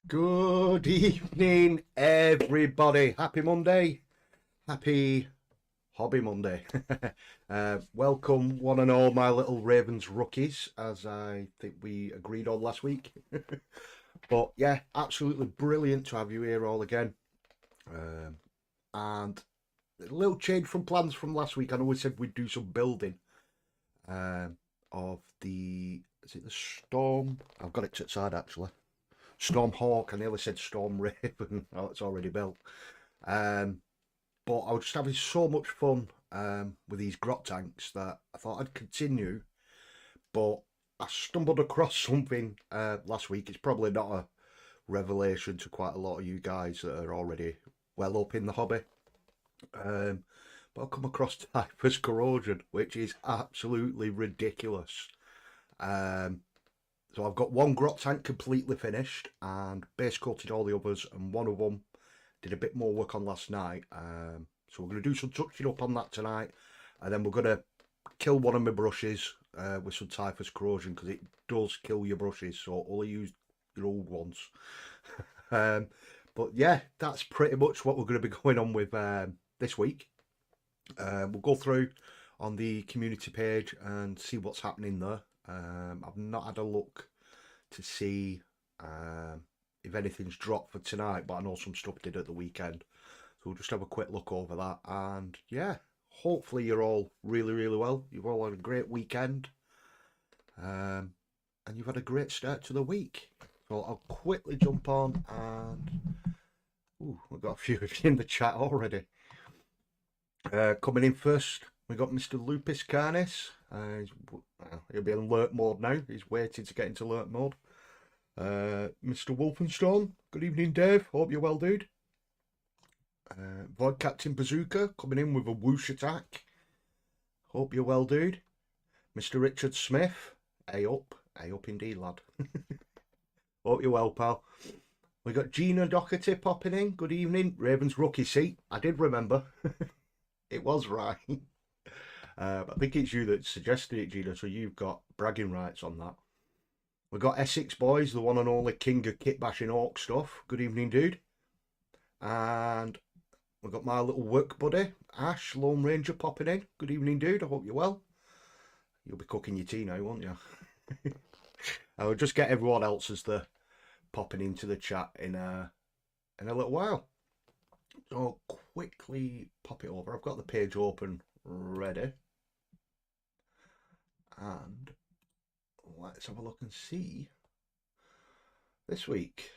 Good evening, everybody. Happy Monday. Happy Hobby Monday. Welcome, one and all, my little Ravens rookies, as I think we agreed on last week. But yeah, absolutely brilliant to have you here all again. And a little change from plans from last week. I know we said we'd do some building of the, is it the Storm? I've got it to the side actually. Storm Hawk. I nearly said Storm Raven. Oh, it's already built. But I was just having so much fun with these Grot Tanks that I thought I'd continue. But I stumbled across something last week. It's probably not a revelation to quite a lot of you guys that are already well up in the hobby. But I've come across Typhus Corrosion, which is absolutely ridiculous. So I've got one Grot Tank completely finished and base coated all the others, and one of them did a bit more work on last night. So we're going to do some touching up on that tonight, and then we're going to kill one of my brushes with some Typhus Corrosion, because it does kill your brushes, so only use your old ones. But yeah, that's pretty much what we're going to be going on with this week. We'll go through on the community page and see what's happening there. I've not had a look to see if anything's dropped for tonight, but I know some stuff did at the weekend. So we'll just have a quick look over that. And yeah, hopefully you're all really, really well. You've all had a great weekend. And you've had a great start to the week. So I'll quickly jump on and... Ooh, we've got a few of you in the chat already. Coming in first, we got Mr. Lupus Carnis. He'll be in alert mode now. He's waiting to get into alert mode. Mr. Wolfenstone, good evening, Dave. Hope you're well, dude. Void Captain Bazooka coming in with a whoosh attack. Hope you're well, dude. Mr. Richard Smith, A up indeed, lad. Hope you're well, pal. We got Gina Doherty popping in. Good evening, Ravens rookie seat. I did remember. It was right. I think it's you that suggested it, Gina, so you've got bragging rights on that. We've got Essex Boys, the one and only king of Kitbashing Orc stuff. Good evening, dude. And we've got my little work buddy, Ash, Lone Ranger, popping in. Good evening, dude. I hope you're well. You'll be cooking your tea now, won't you? I'll just get everyone else as they're popping into the chat in a little while. So I'll quickly pop it over. I've got the page open ready. And let's have a look and see this week.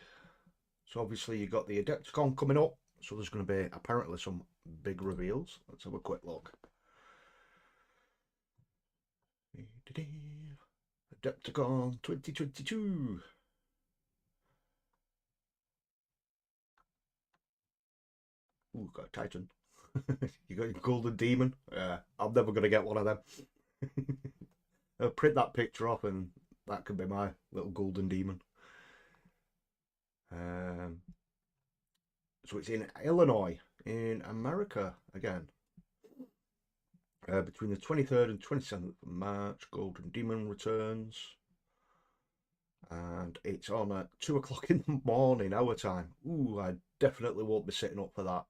So obviously you got the Adepticon coming up. So there's going to be apparently some big reveals. Let's have a quick look. Adepticon 2022. Ooh, got a Titan. You got your Golden Demon. I'm never going to get one of them. I'll print that picture off and that could be my little Golden Demon. So it's in Illinois, in America again. Between the 23rd and 27th of March, Golden Demon returns. And it's on at 2 o'clock in the morning, our time. Ooh, I definitely won't be sitting up for that.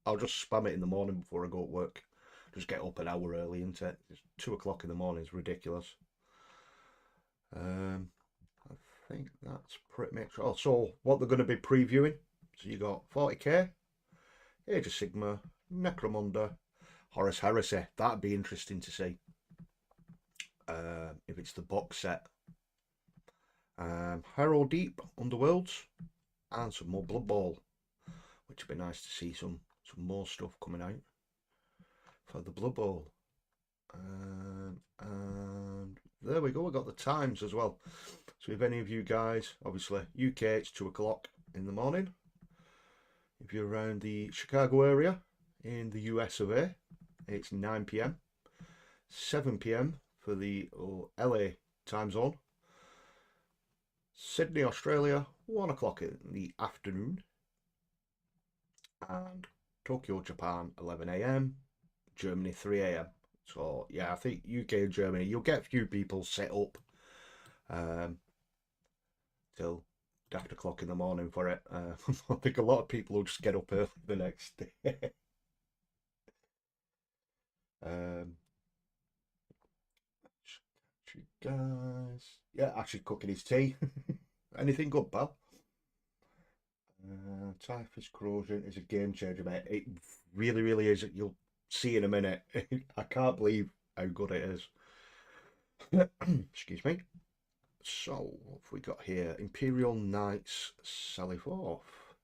I'll just spam it in the morning before I go to work. Just get up an hour early, isn't it? It's 2 o'clock in the morning is ridiculous. I think that's pretty much all. So what they're going to be previewing. So you got 40k, Age of Sigma, Necromunda, Horus Heresy. That'd be interesting to see. If it's the box set. Harrow Deep, Underworlds, and some more Blood Bowl, which would be nice to see some more stuff coming out for the Blood Bowl. And there we go, we got the times as well. So if any of you guys, obviously UK, it's 2 o'clock in the morning. If you're around the Chicago area in the US of A, it's 9 p.m. 7 p.m. for the LA time zone. Sydney, Australia, 1 o'clock in the afternoon. And Tokyo, Japan, 11 a.m. Germany, 3 a.m. So, yeah, I think UK and Germany, you'll get a few people set up till Daft o'clock in the morning for it. I think a lot of people will just get up early the next day. um, actually, guys, yeah, actually cooking his tea. Anything good, pal? Typhus corrosion is a game changer, mate. It really, really is. You'll see in a minute. I can't believe how good it is. Excuse me. So, what have we got here? Imperial Knights Salif off.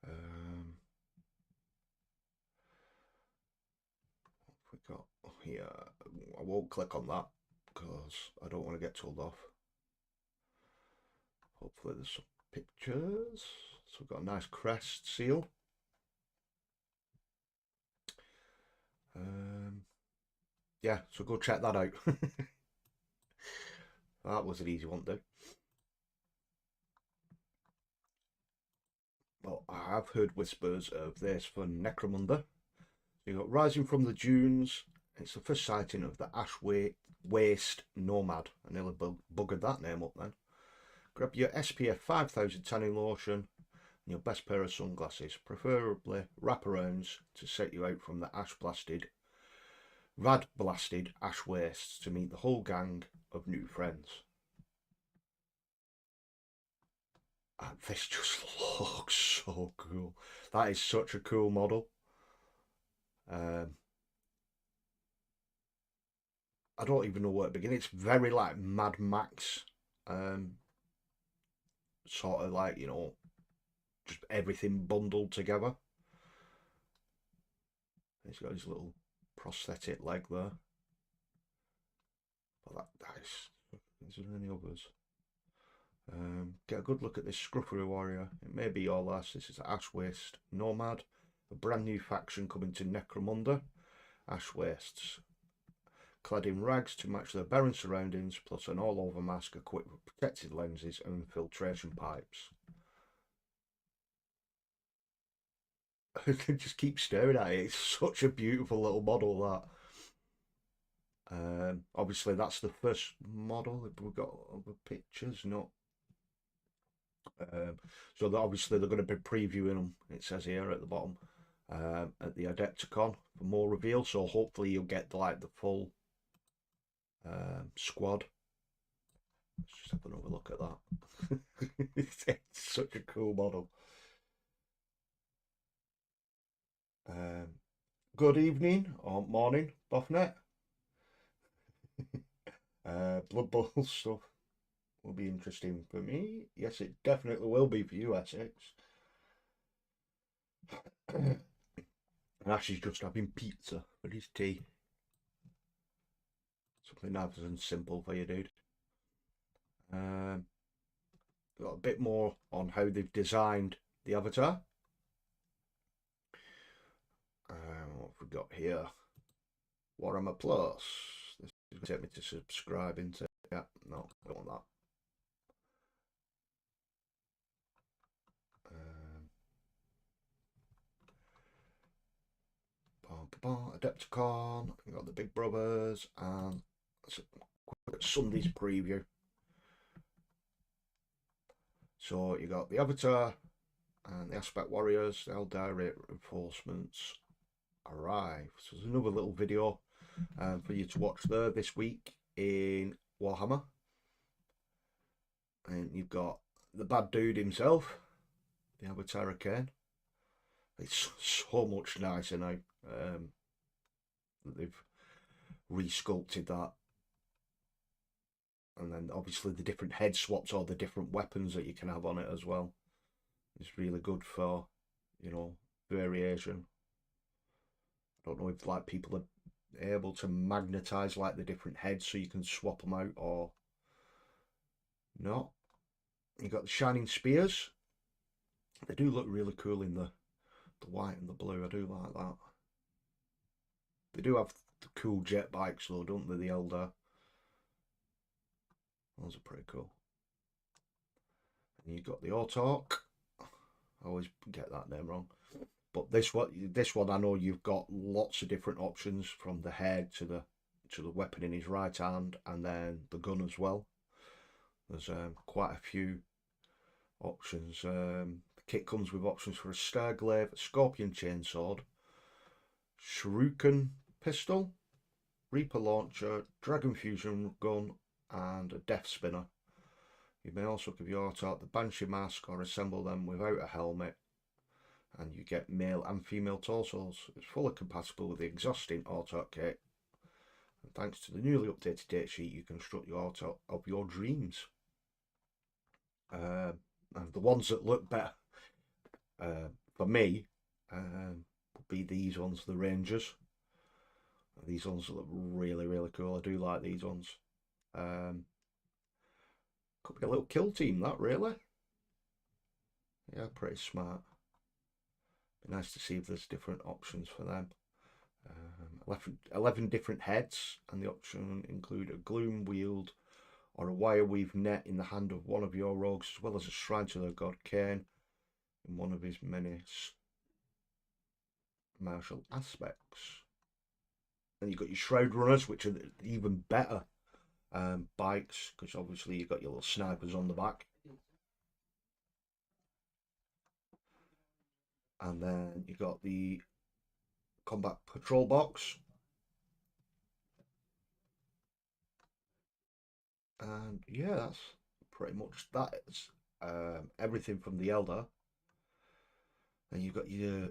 What have we got here? I won't click on that because I don't want to get told off. Hopefully there's some pictures. So we've got a nice crest seal. Yeah, so go check that out. That was an easy one to do. Well, I have heard whispers of this for Necromunda. So you got Rising from the Dunes. It's the first sighting of the Ash Waste Nomad. I nearly buggered that name up then. Grab your SPF 5000 tanning lotion and your best pair of sunglasses, preferably wraparounds to set you out from the rad blasted ash wastes to meet the whole gang of new friends. And this just looks so cool. That is such a cool model. I don't even know where to begin. It's very like Mad Max, sort of like, you know, just everything bundled together. He's got his little prosthetic leg there. But that is there any others? Get a good look at this scruffery warrior. It may be your last. This is Ash Waste Nomad, a brand new faction coming to Necromunda. Ash Wastes, clad in rags to match their barren surroundings, plus an all-over mask equipped with protected lenses and filtration pipes. I can just keep staring at it. It's such a beautiful little model, that. Obviously, that's the first model. We've got other pictures, not. So obviously they're going to be previewing them. It says here at the bottom at the Adepticon for more reveal. So hopefully you'll get the full squad. Let's just have another look at that. It's such a cool model. Good evening or morning, Buffnet. Blood Bowl stuff will be interesting for me. Yes, it definitely will be for you, Essex. And Ash is just having pizza for his tea. Something nice and simple for you, dude. Got a bit more on how they've designed the avatar. What have we got here? Warhammer Plus. This is going to take me to subscribe into. Yeah, no, I don't want that. Adepticon. We've got the Big Brothers and Sunday's preview. So you got the Avatar and the Aspect Warriors. The Eldar reinforcements arrive. So there's another little video for you to watch there this week in Warhammer. And you've got the bad dude himself, the Avatar Kane. It's so much nicer now that they've resculpted that. And then obviously the different head swaps or the different weapons that you can have on it as well. It's really good for, you know, variation. I don't know if like people are able to magnetize like the different heads so you can swap them out or not. You got the shining spears. They do look really cool in the white and the blue. I do like that. They do have the cool jet bikes though, don't they? The Eldar. Those are pretty cool. And you've got the Autarch. I always get that name wrong. But this one I know you've got lots of different options, from the head to the weapon in his right hand and then the gun as well. There's quite a few options. The kit comes with options for a Starglaive, a Scorpion Chainsword, Shuriken Pistol, Reaper Launcher, Dragon Fusion Gun, and a Death Spinner. You may also give your auto the Banshee Mask or assemble them without a helmet, and you get male and female torsos. It's fully compatible with the exhausting auto kit, and thanks to the newly updated datasheet, you can construct your auto of your dreams. And the ones that look better for me would be these ones, the Rangers. These ones look really, really cool. I do like these ones. Could be a little kill team, that, really. Yeah, pretty smart. Be nice to see if there's different options for them. 11 different heads, and the option include a gloom wield or a wire weave net in the hand of one of your rogues, as well as a shrine to the god Cain in one of his many martial aspects. And you've got your shroud runners, which are even better bikes, because obviously you've got your little snipers on the back. And then you've got the combat patrol box. And yeah, that's pretty much that. It's everything from the Elder. Then you've got your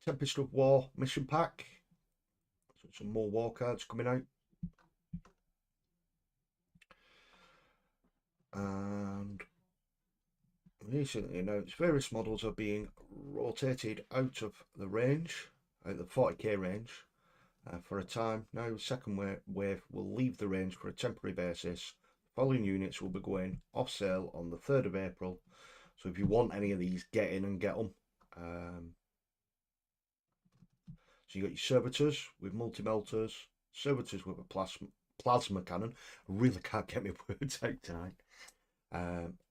Tempest of War mission pack. So some more war cards coming out. And recently announced various models are being rotated out of the range, out the 40k range, for a time. Now, second wave will leave the range for a temporary basis. Following units will be going off sale on the 3rd of April. So if you want any of these, get in and get them. So you got your servitors with multi-melters, servitors with a plasma cannon. I really can't get my words out tonight.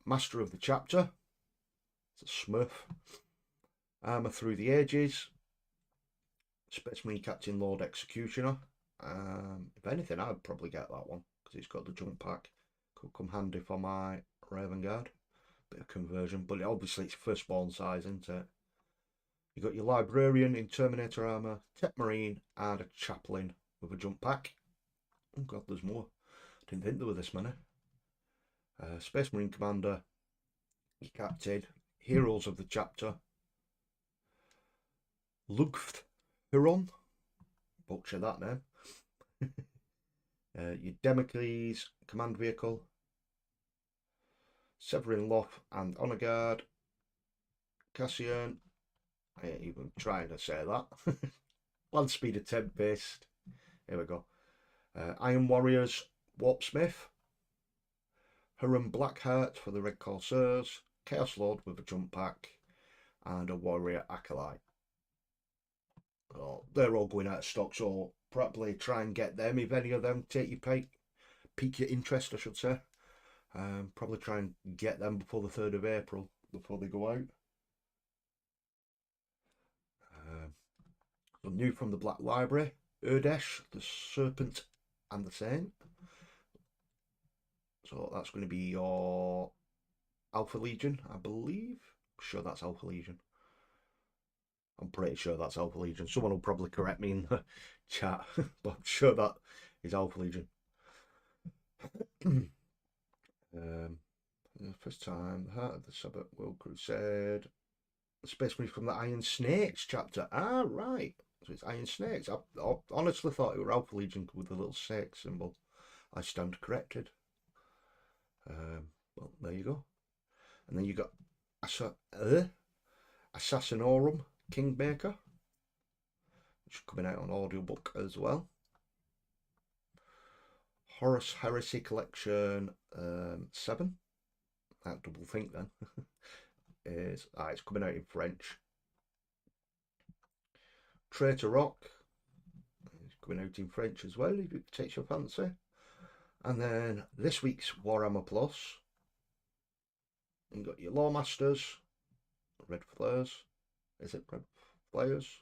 Master of the Chapter. It's a Smurf. Armour Through the Ages. Space Marine Captain Lord Executioner. If anything, I'd probably get that one because it's got the jump pack. Could come handy for my Raven Guard. Bit of conversion, but obviously it's firstborn size, isn't it? You got your Librarian in Terminator armour, Tech Marine, and a Chaplain with a jump pack. Oh god, there's more. Didn't think there were this many. Space Marine Commander, your Captain, Heroes of the Chapter, Lugth Huron, butcher that name. Your Democles Command Vehicle, Severin Loth and Honor Guard, Cassian, I ain't even trying to say that. Land Speeder Tempest, here we go. Iron Warriors, Warpsmith, Huron Blackheart for the Red Corsairs, Chaos Lord with a jump pack, and a Warrior Acolyte. Oh, they're all going out of stock, so probably try and get them if any of them take your pique your interest, I should say. Probably try and get them before the 3rd of April, before they go out. So new from the Black Library, Urdesh, the Serpent and the Saint. So that's going to be your Alpha Legion, I believe. I'm sure that's Alpha Legion. I'm pretty sure that's Alpha Legion. Someone will probably correct me in the chat, but I'm sure that is Alpha Legion. The first time, the Heart of the Sabbath World Crusade. The Space Marine from the Iron Snakes chapter. Ah, right. So it's Iron Snakes. I honestly thought it were Alpha Legion with the little snake symbol. I stand corrected. Well, there you go. And then you got Assassinorum Kingmaker, which is coming out on audiobook as well. Horus Heresy Collection 7. That double think then. It's coming out in French. Traitor Rock is coming out in French as well, if it takes your fancy. And then this week's Warhammer Plus, you've got your Lawmasters, Red Flares. Is it Red Flares?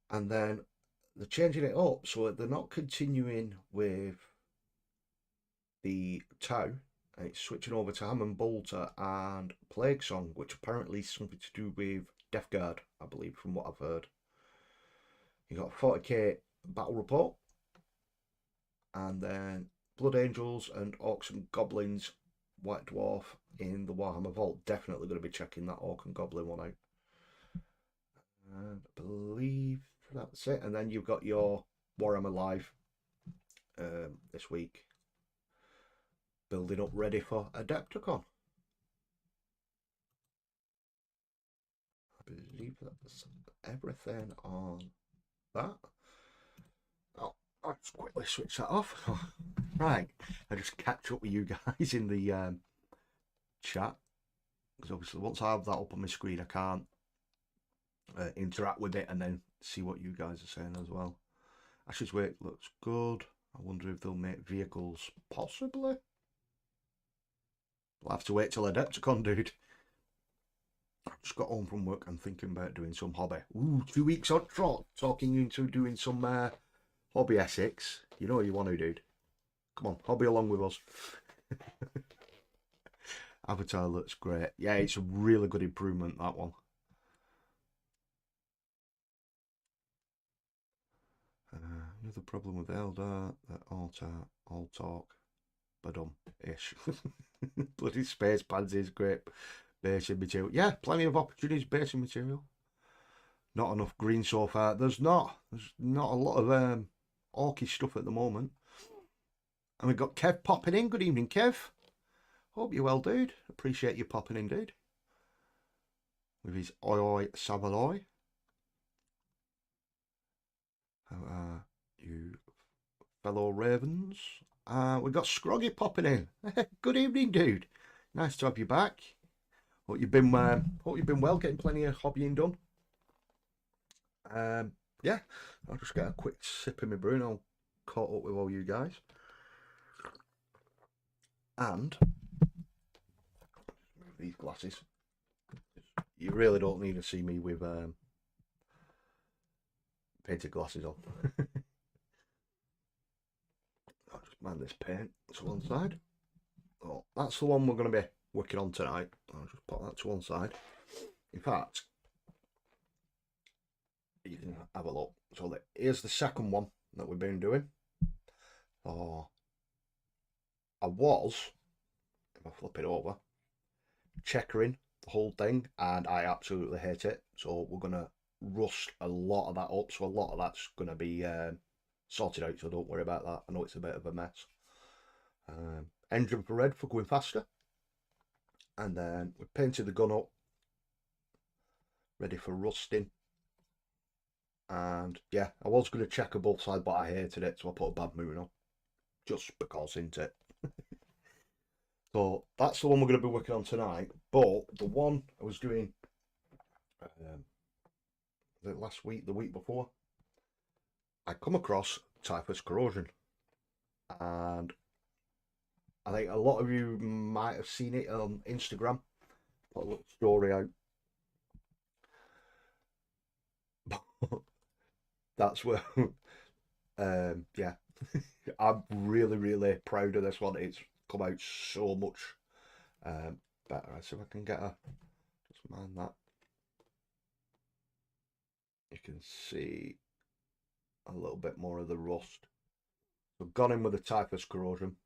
And then they're changing it up, so they're not continuing with the Tau. It's switching over to Hammond Bolter and Plague Song, which apparently is something to do with Death Guard, I believe, from what I've heard. You got 40k battle report, and then Blood Angels and Orcs and Goblins White Dwarf in the Warhammer Vault. Definitely going to be checking that Orc and Goblin one out. And I believe that's it. And then you've got your Warhammer Live this week, building up ready for Adepticon. I believe that's everything on that. Oh, I'll just quickly switch that off. Right, I just catch up with you guys in the chat, because obviously once I have that up on my screen, I can't interact with it and then see what you guys are saying as well. Ash's Wake looks good. I wonder if they'll make vehicles. Possibly. We'll have to wait till Adepticon, dude. I just got home from work and thinking about doing some hobby. Ooh, 2 weeks on trot, talking into doing some hobby Essex. You know you want to, dude. Come on, hobby along with us. Avatar looks great. Yeah, it's a really good improvement, that one. Another problem with Eldar, that all talk, ish. Bloody space pansies, great basing material. Yeah, plenty of opportunities basing material. Not enough green so far. There's not a lot of orky stuff at the moment. And we've got Kev popping in. Good evening, Kev. Hope you're well, dude. Appreciate you popping in, dude. With his oi savaloy. How are you, fellow ravens? We've got Scroggy popping in. Good evening, dude. Nice to have you back. Hope you've been well, getting plenty of hobbying done. Yeah, I'll just get a quick sip of my brew and I'll caught up with all you guys. And move these glasses. You really don't need to see me with painted glasses on. I'll just man this paint to one side. Oh, that's the one we're going to be working on tonight. I'll just put that to one side. In fact, you can have a look. So here's the second one that we've been doing. Oh, I was, if I flip it over, checkering the whole thing, and I absolutely hate it. So we're going to rust a lot of that up. So a lot of that's going to be sorted out, so don't worry about that. I know it's a bit of a mess. Engine for red for going faster. And then we painted the gun up, ready for rusting. And yeah, I was going to checker both sides, but I hated it, so I put a bad moon on. Just because, isn't it? So that's the one we're going to be working on tonight. But the one I was doing last week, the week before, I come across Typhus Corrosion. And I think a lot of you might have seen it on Instagram. Put a little story out. That's where, yeah, I'm really proud of this one. It's come out so much better. So if I can get just mind that. You can see a little bit more of the rust. So I've gone in with the Typhus Corrosion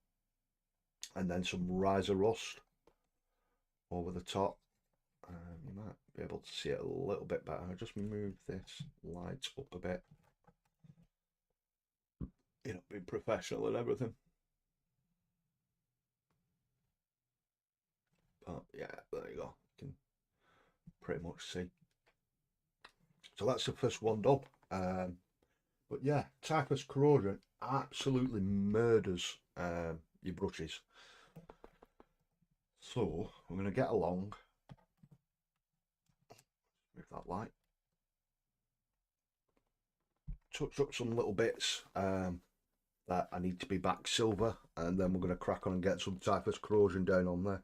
and then some Riser Rust over the top. You might be able to see it a little bit better. I'll just move this light up a bit. You know, being professional and everything. But yeah, there you go. You can pretty much see. So that's the first one done. But yeah, Typhus Corrosion absolutely murders your brushes. So we're going to get along. Move that light. Touch up some little bits that I need to be back silver, and then we're going to crack on and get some Typhus Corrosion down on there.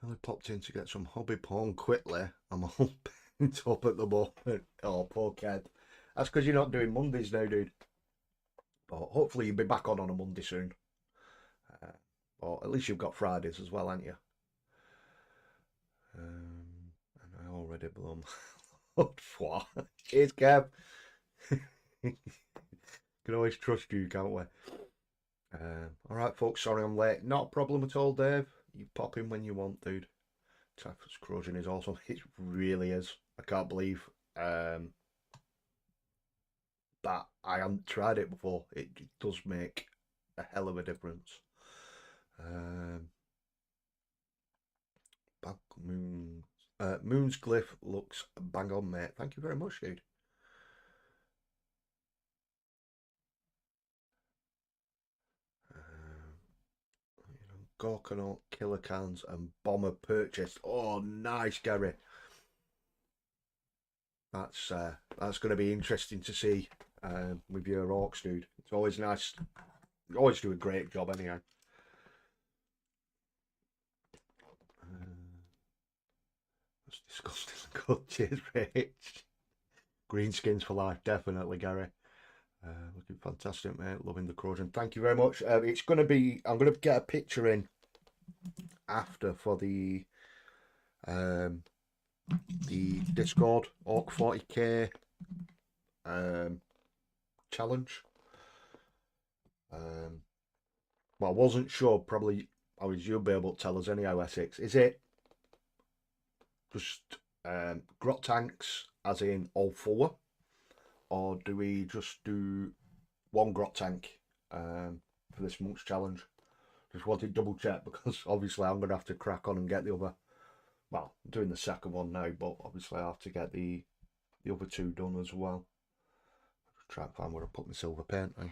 I popped in to get some hobby porn quickly. I'm all pent up at the moment. Oh, poor kid. That's because you're not doing Mondays now, dude. But hopefully you'll be back on a Monday soon. Uh, or at least you've got Fridays as well, haven't you? And I already blew my load. Cheers, Kev. Can always trust you, can't we? All right, folks. Sorry I'm late. Not a problem at all, Dave. You pop in when you want, dude. Typhus corrosion is awesome. It really is. I can't believe that I haven't tried it before. It does make a hell of a difference. Moon, Moon's glyph looks bang on, mate. Thank you very much, dude. Gorkanaut, killer cans, and bomber purchased. Oh, nice, Gary. That's going to be interesting to see with your orcs, dude. It's always nice. You always do a great job, anyhow. That's disgusting. Good, cheers, Rich. Greenskins for life, definitely, Gary. Looking fantastic, mate. Loving the corrosion. Thank you very much. It's going to be. I'm going to get a picture in after for the Discord Orc 40k challenge. Well, I wasn't sure. Probably, you'll be able to tell us anyhow. Essex, is it just Grot Tanks, as in all four, or do we just do one Grot Tank for this month's challenge? Just wanted to double check because obviously I'm going to have to crack on and get the other. Well, I'm doing the second one now, but obviously I have to get the other two done as well. Just try and find where I put my silver paint now.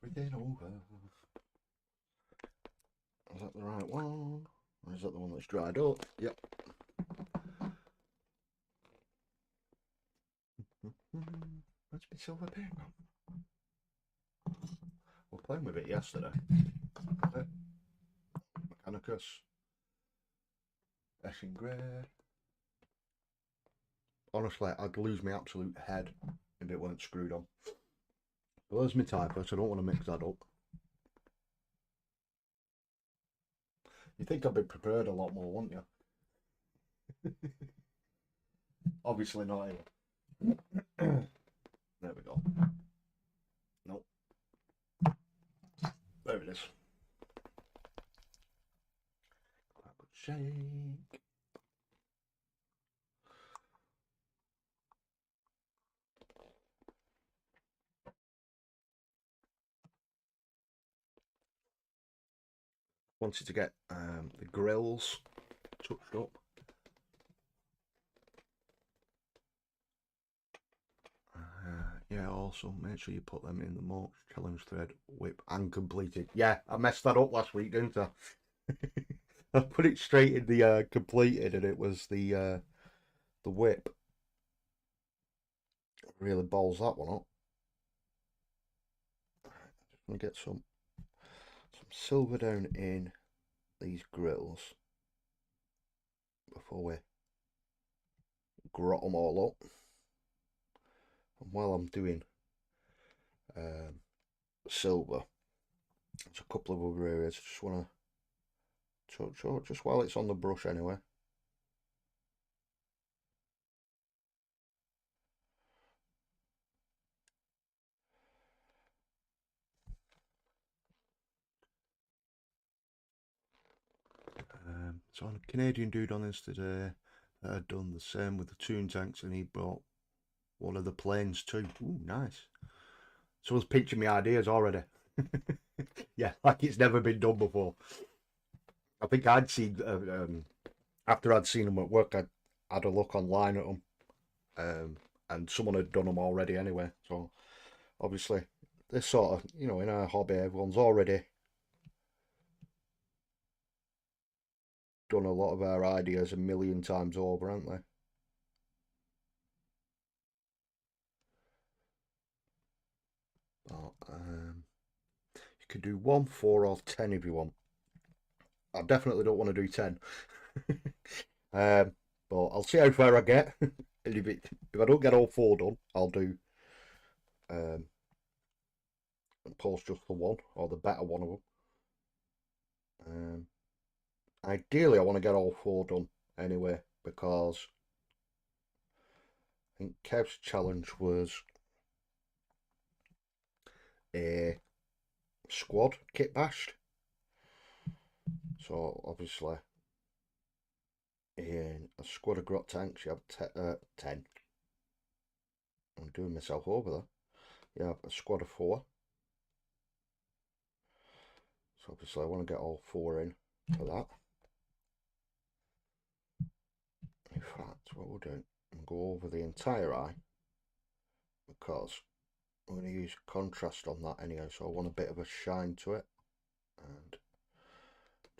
Everything over. Is that the right one? Or is that the one that's dried up? Yep. Where's my silver paint gone? We were playing with it yesterday. Mechanicus. Eshing Grey. Honestly, I'd lose my absolute head if it weren't screwed on. But there's my Typhus, I don't want to mix that up. You think I'd be prepared a lot more, wouldn't you? Obviously not here. There we go. Nope. There it is. Shake. Wanted to get the grills touched up. Yeah, also make sure you put them in the March challenge thread, whip and completed. Yeah, I messed that up last week, didn't I? I put it straight in the completed, and it was the whip. Really balls that one up. I'm gonna get some silver down in these grills before we grot them all up. And while I'm doing silver, there's a couple of other areas I just want to touch up just while it's on the brush anyway. So on a Canadian dude on this today that had done the same with the Toon tanks, and he brought one of the planes too. Ooh, nice. Someone's pitching me ideas already. Yeah, like it's never been done before. I think I'd seen after I'd seen them at work, I'd had a look online at them, and someone had done them already anyway. So obviously, this sort of, in our hobby, everyone's already done a lot of our ideas a million times over, haven't they? But You could do 1, 4 or 10 if you want. I definitely don't want to do 10. But I'll see how far I get. And if I don't get all 4 done, I'll do pause just for 1, or the better one of them. Ideally, I want to get all 4 done anyway, because I think Kev's challenge was a squad kit bashed. So obviously, in a squad of Grot Tanks, you have 10. I'm doing myself over there. You have a squad of 4. So obviously, I want to get all 4 in for that. In fact, what we'll do, we'll go over the entire eye, because I'm going to use contrast on that anyway, so I want a bit of a shine to it, and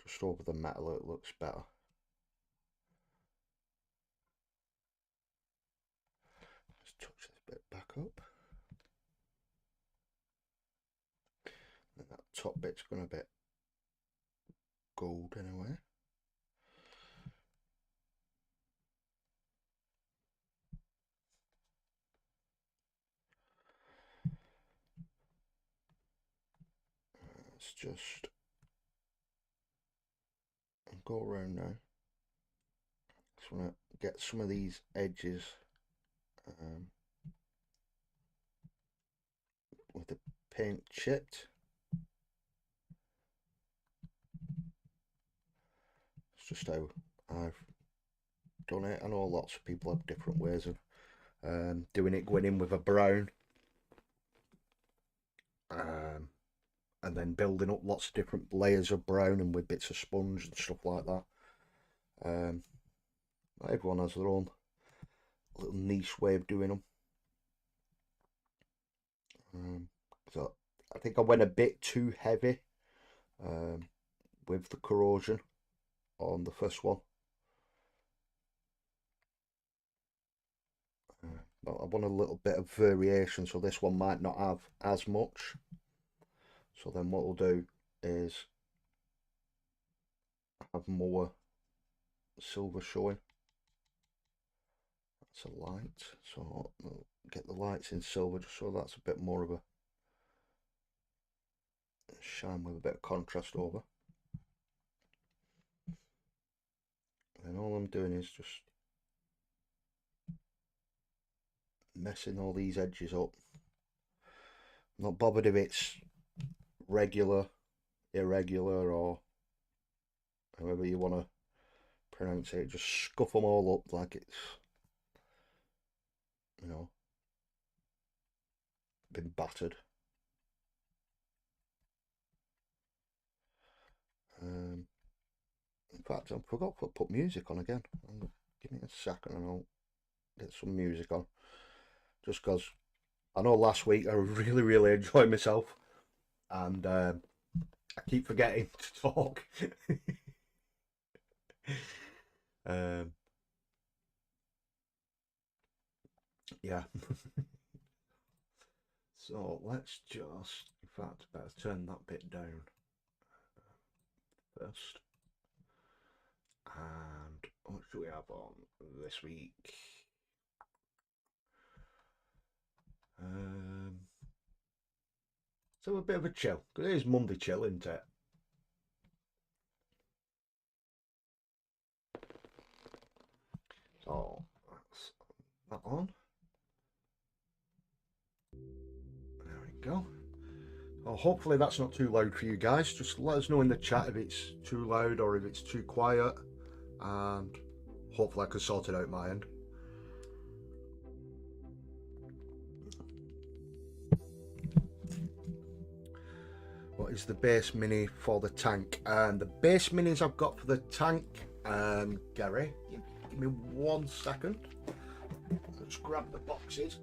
just over the metal it looks better. Just touch this bit back up, and that top bit's going to be gold anyway. Let's just go around now. Just want to get some of these edges with the paint chipped. It's just how I've done it. I know lots of people have different ways of doing it, going in with a brown and then building up lots of different layers of brown and with bits of sponge and stuff like that. Everyone has their own little niche way of doing them. So I think I went a bit too heavy with the corrosion on the first one. But I want a little bit of variation, so this one might not have as much. So then what we'll do is have more silver showing. That's a light, so we'll get the lights in silver just so that's a bit more of a shine with a bit of contrast over. And all I'm doing is just messing all these edges up. I'm not bothered if it's regular, irregular, or however you want to pronounce it. Just scuff them all up like it's, you know, been battered. In fact, I forgot to put music on again. Give me a second and I'll get some music on. Just because I know last week I really enjoyed myself, and I keep forgetting to talk. Yeah. So let's just, in fact, better turn that bit down first. And what should we have on this week? So a bit of a chill, because it is Monday chill, isn't it? So that's that on. There we go. Well, hopefully that's not too loud for you guys. Just let us know in the chat if it's too loud or if it's too quiet, and hopefully I can sort it out my end. What is the base mini for the tank? And the base minis I've got for the tank, Gary, give me 1 second. Let's grab the boxes.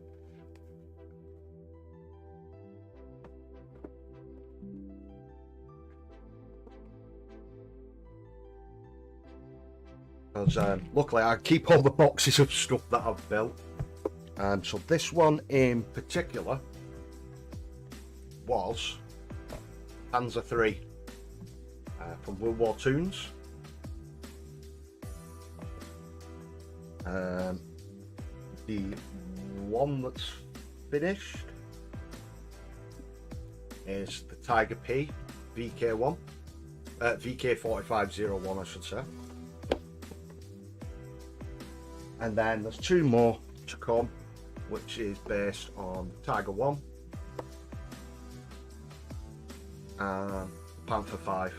Because luckily I keep all the boxes of stuff that I've built. So this one in particular was Panzer III from World War Toons. The one that's finished is the Tiger P VK1, VK4501 I should say. And then there's two more to come, which is based on Tiger 1 and Panther 5.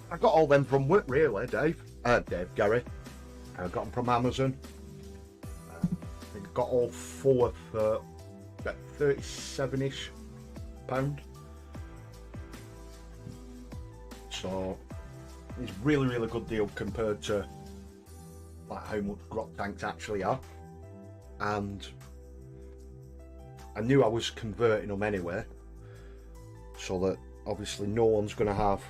I got all them from work really, Gary. I got them from Amazon. I think I got all four for about £37ish. So it's really good deal compared to like how much Grot Tanks actually are. And I knew I was converting them anyway, so that obviously no one's going to have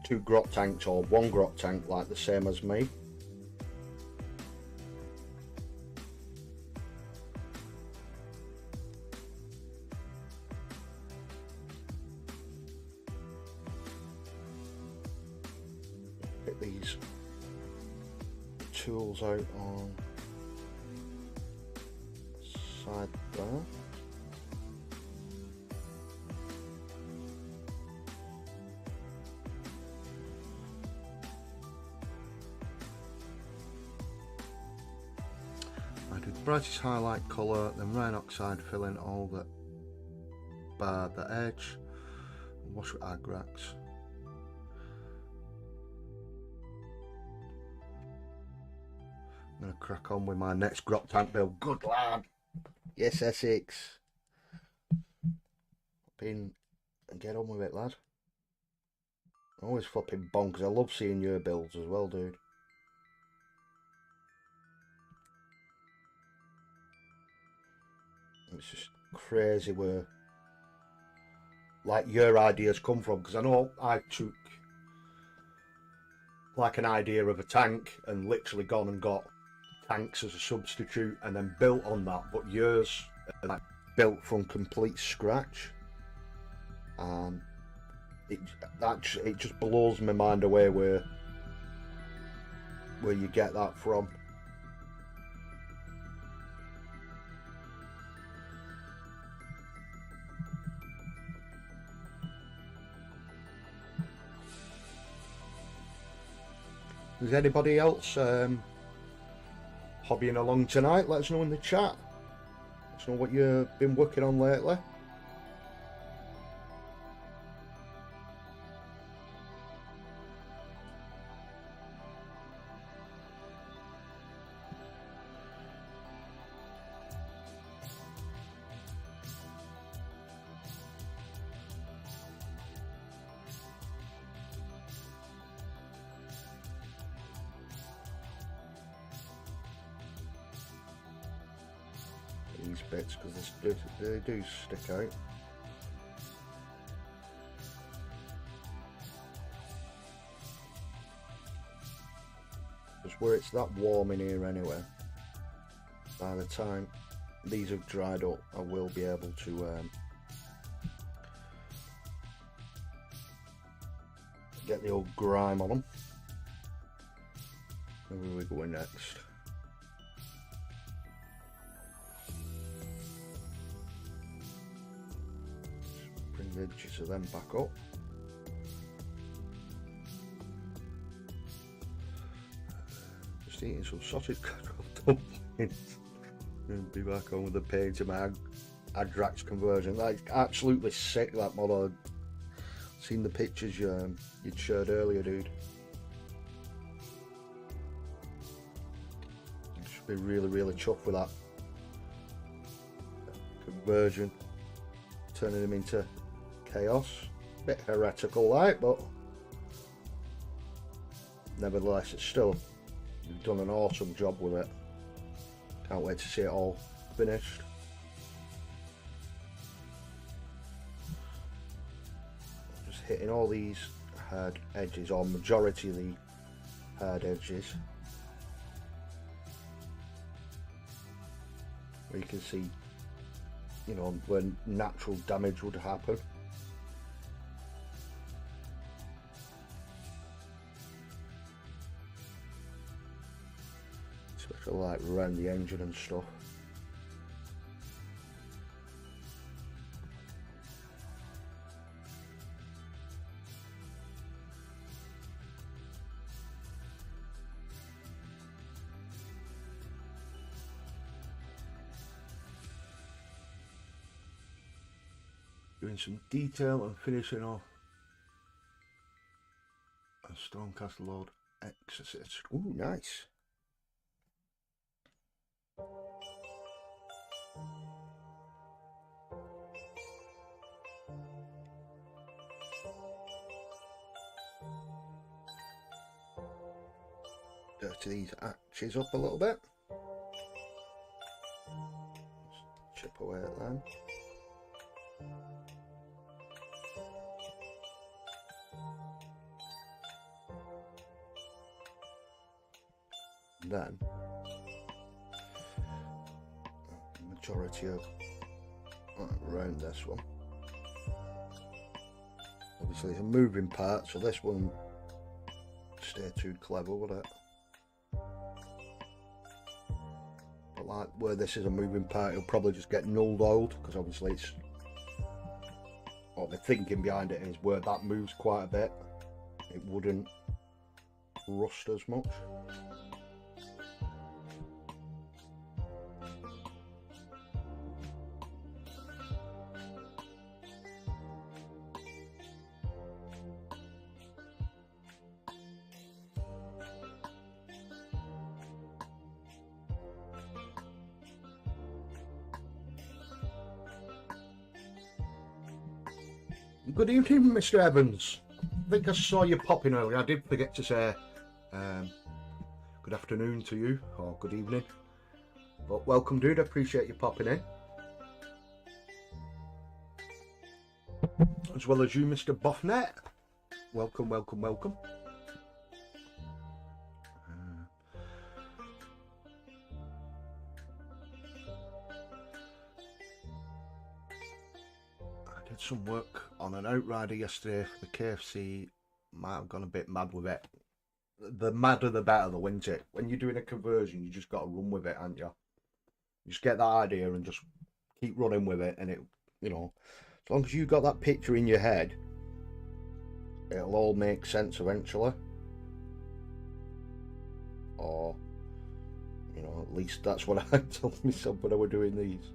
two Grot Tanks or one Grot Tank like the same as me. Get these tools out on the side there. I do the brightest highlight colour, then rain oxide fill in all that bar the edge, and wash with Agrax. I'm going to crack on with my next Grot Tank build. Good lad! Yes, Essex! Hop in and get on with it, lad. Always flipping bonkers. I love seeing your builds as well, dude. It's just crazy where like your ideas come from, because I know I took like an idea of a tank and literally gone and got tanks as a substitute and then built on that, but yours are like built from complete scratch, and it just blows my mind away where you get that from. Is anybody else hobbying along tonight? Let us know in the chat. Let us know what you've been working on lately. These bits, because they do stick out. Just where it's that warm in here anyway, by the time these have dried up I will be able to get the old grime on them. Where are we going next? Bring the edges of them back up. Just eating some sausage dumplings and be back on with the paint to my Agrax conversion. That's absolutely sick, that mod. I've seen the pictures you'd shared earlier, dude. Should be really chuffed with that conversion, turning them into chaos. Bit heretical like, but nevertheless it's still, you've done an awesome job with it. Can't wait to see it all finished. Just hitting all these hard edges, or majority of the hard edges. where you can see, you know, when natural damage would happen. Especially like around the engine and stuff. Doing some detail and finishing off a Stormcast Lord Exorcist. Ooh, nice. Dirty these arches up a little bit. Just chip away at them. Then majority of around this one. Obviously it's a moving part, so this won't stay too clever, would it? But like where this is a moving part, it'll probably just get null oiled, because obviously it's, what the thinking behind it is, where that moves quite a bit, it wouldn't rust as much. Good evening, Mr. Evans. I think I saw you popping earlier. I did forget to say good afternoon to you, or good evening. But welcome, dude. I appreciate you popping in. As well as you, Mr. Buffnet. Welcome, welcome, welcome. Some work on an outrider yesterday for the KFC. Might have gone a bit mad with it. The madder the better, though, isn't it? When you're doing a conversion, you just got to run with it, haven't you? You just get that idea and just keep running with it, and it, you know, as long as you got that picture in your head, it'll all make sense eventually. Or, you know, at least that's what I told myself when I was doing these.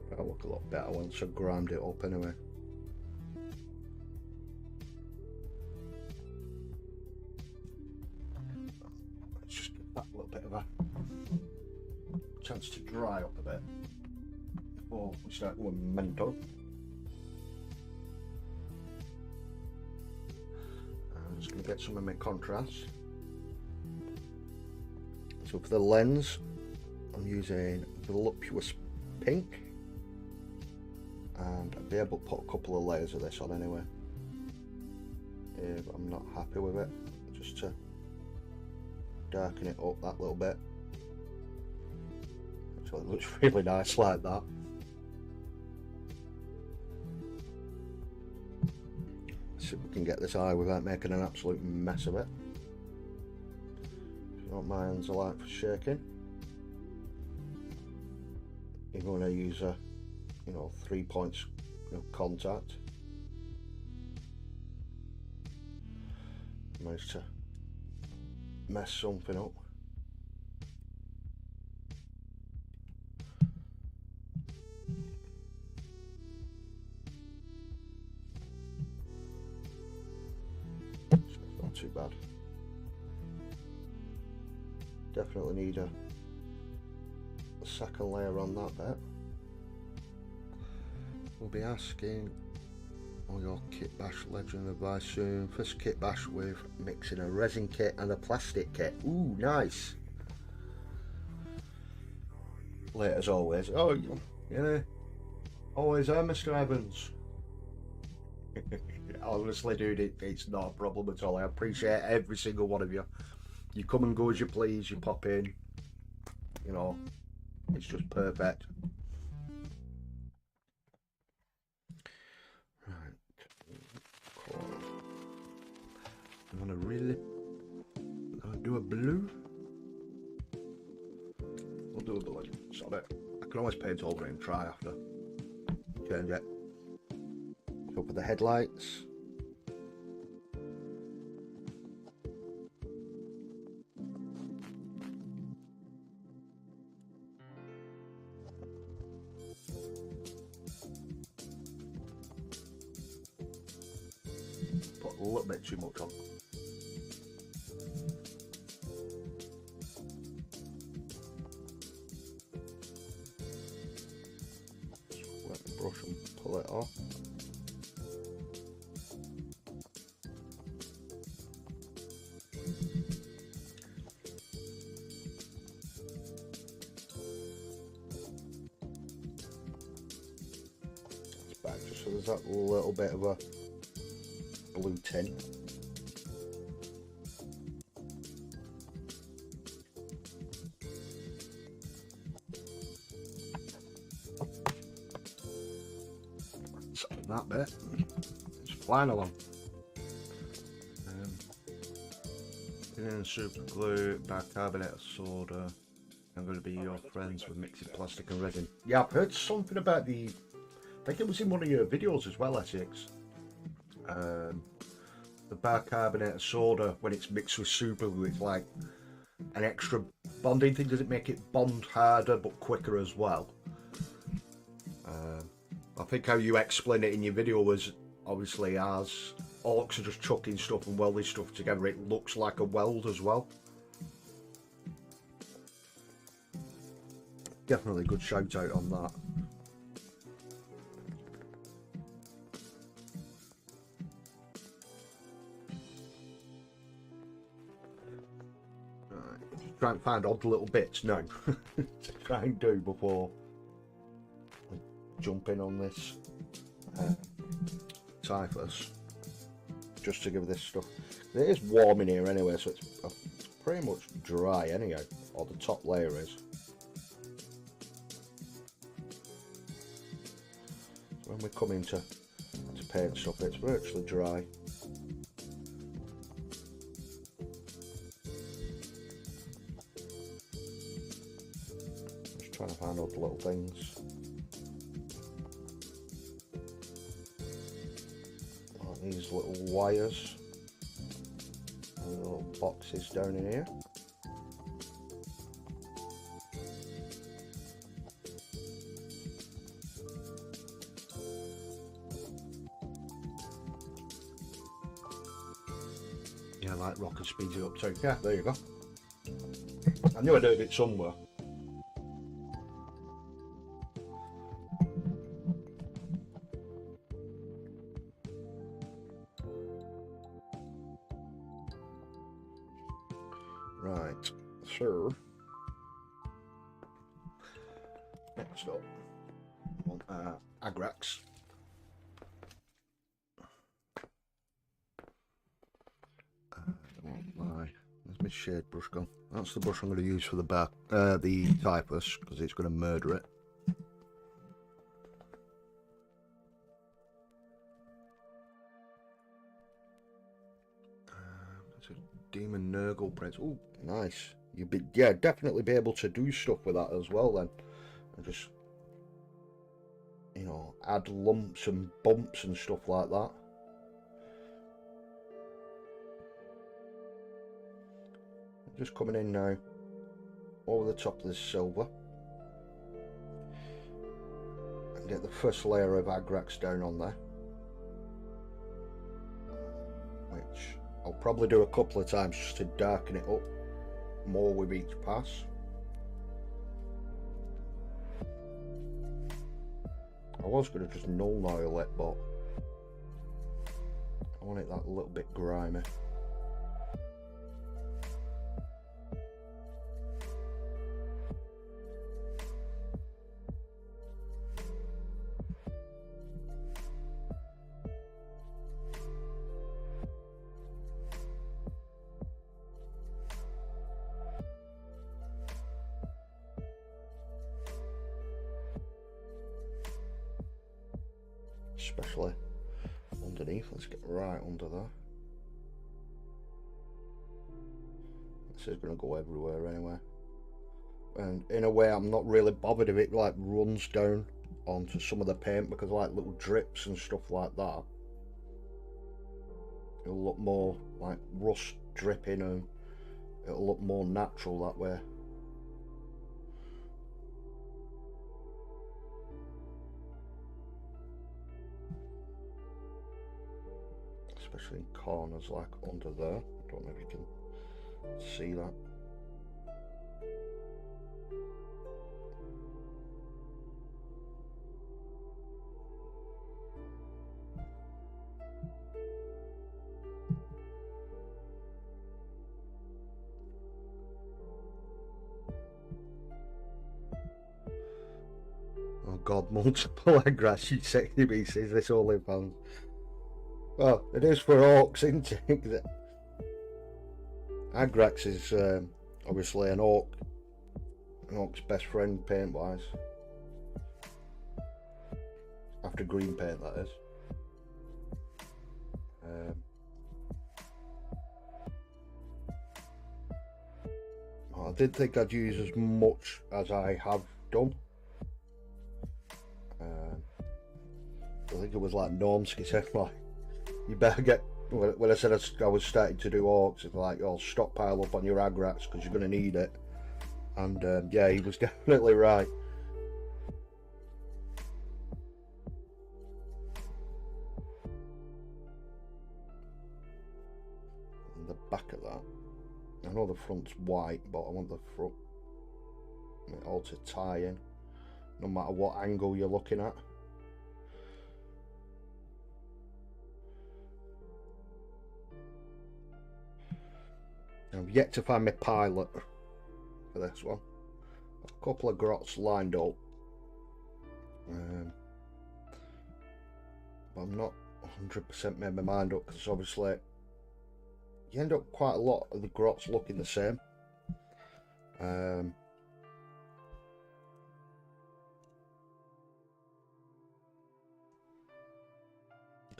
That'll look a lot better once I've grimed it up anyway. Let's just give that a little bit of a chance to dry up a bit before we start going mental. I'm just going to get some of my contrast. So for the lens, I'm using voluptuous pink. And I'll be able to put a couple of layers of this on anyway. But I'm not happy with it. Just to darken it up that little bit. So it looks really nice like that. See if we can get this eye without making an absolute mess of it. If you don't mind, hands are like for shaking. You're going to use a, you know, 3 points of contact. Managed to mess something up. It's not too bad. Definitely need a second layer on that bit. We'll be asking all your Kitbash legend advice soon. First Kitbash with mixing a resin kit and a plastic kit. Ooh, nice. Late as always. Oh, yeah. Always there, Mr. Evans. Honestly, dude, it's not a problem at all. I appreciate every single one of you. You come and go as you please. You pop in. You know, it's just perfect. I'm gonna really do a blue. We'll do a blue. Sod it. I can always paint over it and try after. Change it. Go for the headlights. Put a little bit too much on. Wet the brush and pull it off. It's back just so there's that little bit of a blue tint. So that bit, it's flying along. In super glue, bicarbonate of soda. I'm going to be your friends with mixing plastic and resin. Yeah, I've heard something about I think it was in one of your videos as well, Essex. The bicarbonate of soda, when it's mixed with super glue, it's like an extra bonding thing. Does it make it bond harder but quicker as well? I think how you explained it in your video was obviously as orcs are just chucking stuff and welding stuff together, it looks like a weld as well. Definitely a good shout out on that. Try and find odd little bits now to try and do before we jump in on this typhus, just to give this stuff. It is warm in here anyway, so it's pretty much dry anyhow, or the top layer is. So when we come into paint stuff, it's virtually dry. Trying to find odd little things. Like these little wires and little boxes down in here. Yeah, like rocket speeds it up too. Yeah, there you go. I knew I'd heard it somewhere. Right, so next up, I want Agrax. Where's my shade brush gone? That's the brush I'm going to use for the back, the typhus, because it's going to murder it. It's a Demon Nurgle print. Oh, nice. You'd be, yeah, definitely be able to do stuff with that as well then. And just, you know, add lumps and bumps and stuff like that. just coming in now over the top of this silver and get the first layer of Agrax down on there, which I'll probably do a couple of times just to darken it up more with each pass. I was going to just null oil it, but I want it that little bit grimy. Especially underneath. Let's get right under there. This is going to go everywhere anyway, and in a way I'm not really bothered if it like runs down onto some of the paint, because like little drips and stuff like that, it'll look more like rust dripping and it'll look more natural that way. Especially in corners like under there. I don't know if you can see that. Oh god, multiple Agrax, 60 pieces, this OnlyFans. Well, it is for orcs, isn't it? Agrax is obviously an orc's best friend paint wise. After green paint, that is. I did think I'd use as much as I have done. I think it was like Normsky said, like, you better get, when I said I was starting to do orcs, it's like, oh, stockpile up on your Agrax because you're going to need it. And yeah, he was definitely right. And the back of that, I know the front's white, but I want the front all to tie in, no matter what angle you're looking at. I've yet to find my pilot for this one. A couple of grots lined up, but I'm not 100% made my mind up, because obviously you end up quite a lot of the grots looking the same. Because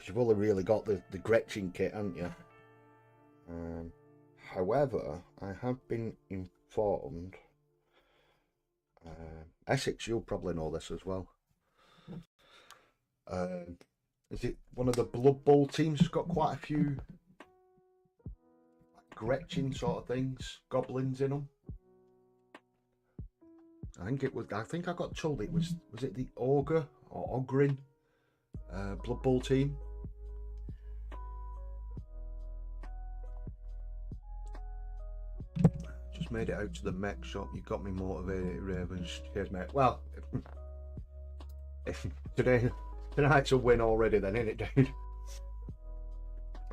you've only really got the Gretchen kit, haven't you? However, I have been informed, Essex, you'll probably know this as well. Is it one of the Blood Bowl teams? Has got quite a few Gretchen sort of things, goblins in them. I think I got told it was it the Ogre or Ogrin Blood Bowl team? Just made it out to the mech shop. You got me motivated, Ravens. Cheers, mate. Well, tonight's a win already then, isn't it, dude?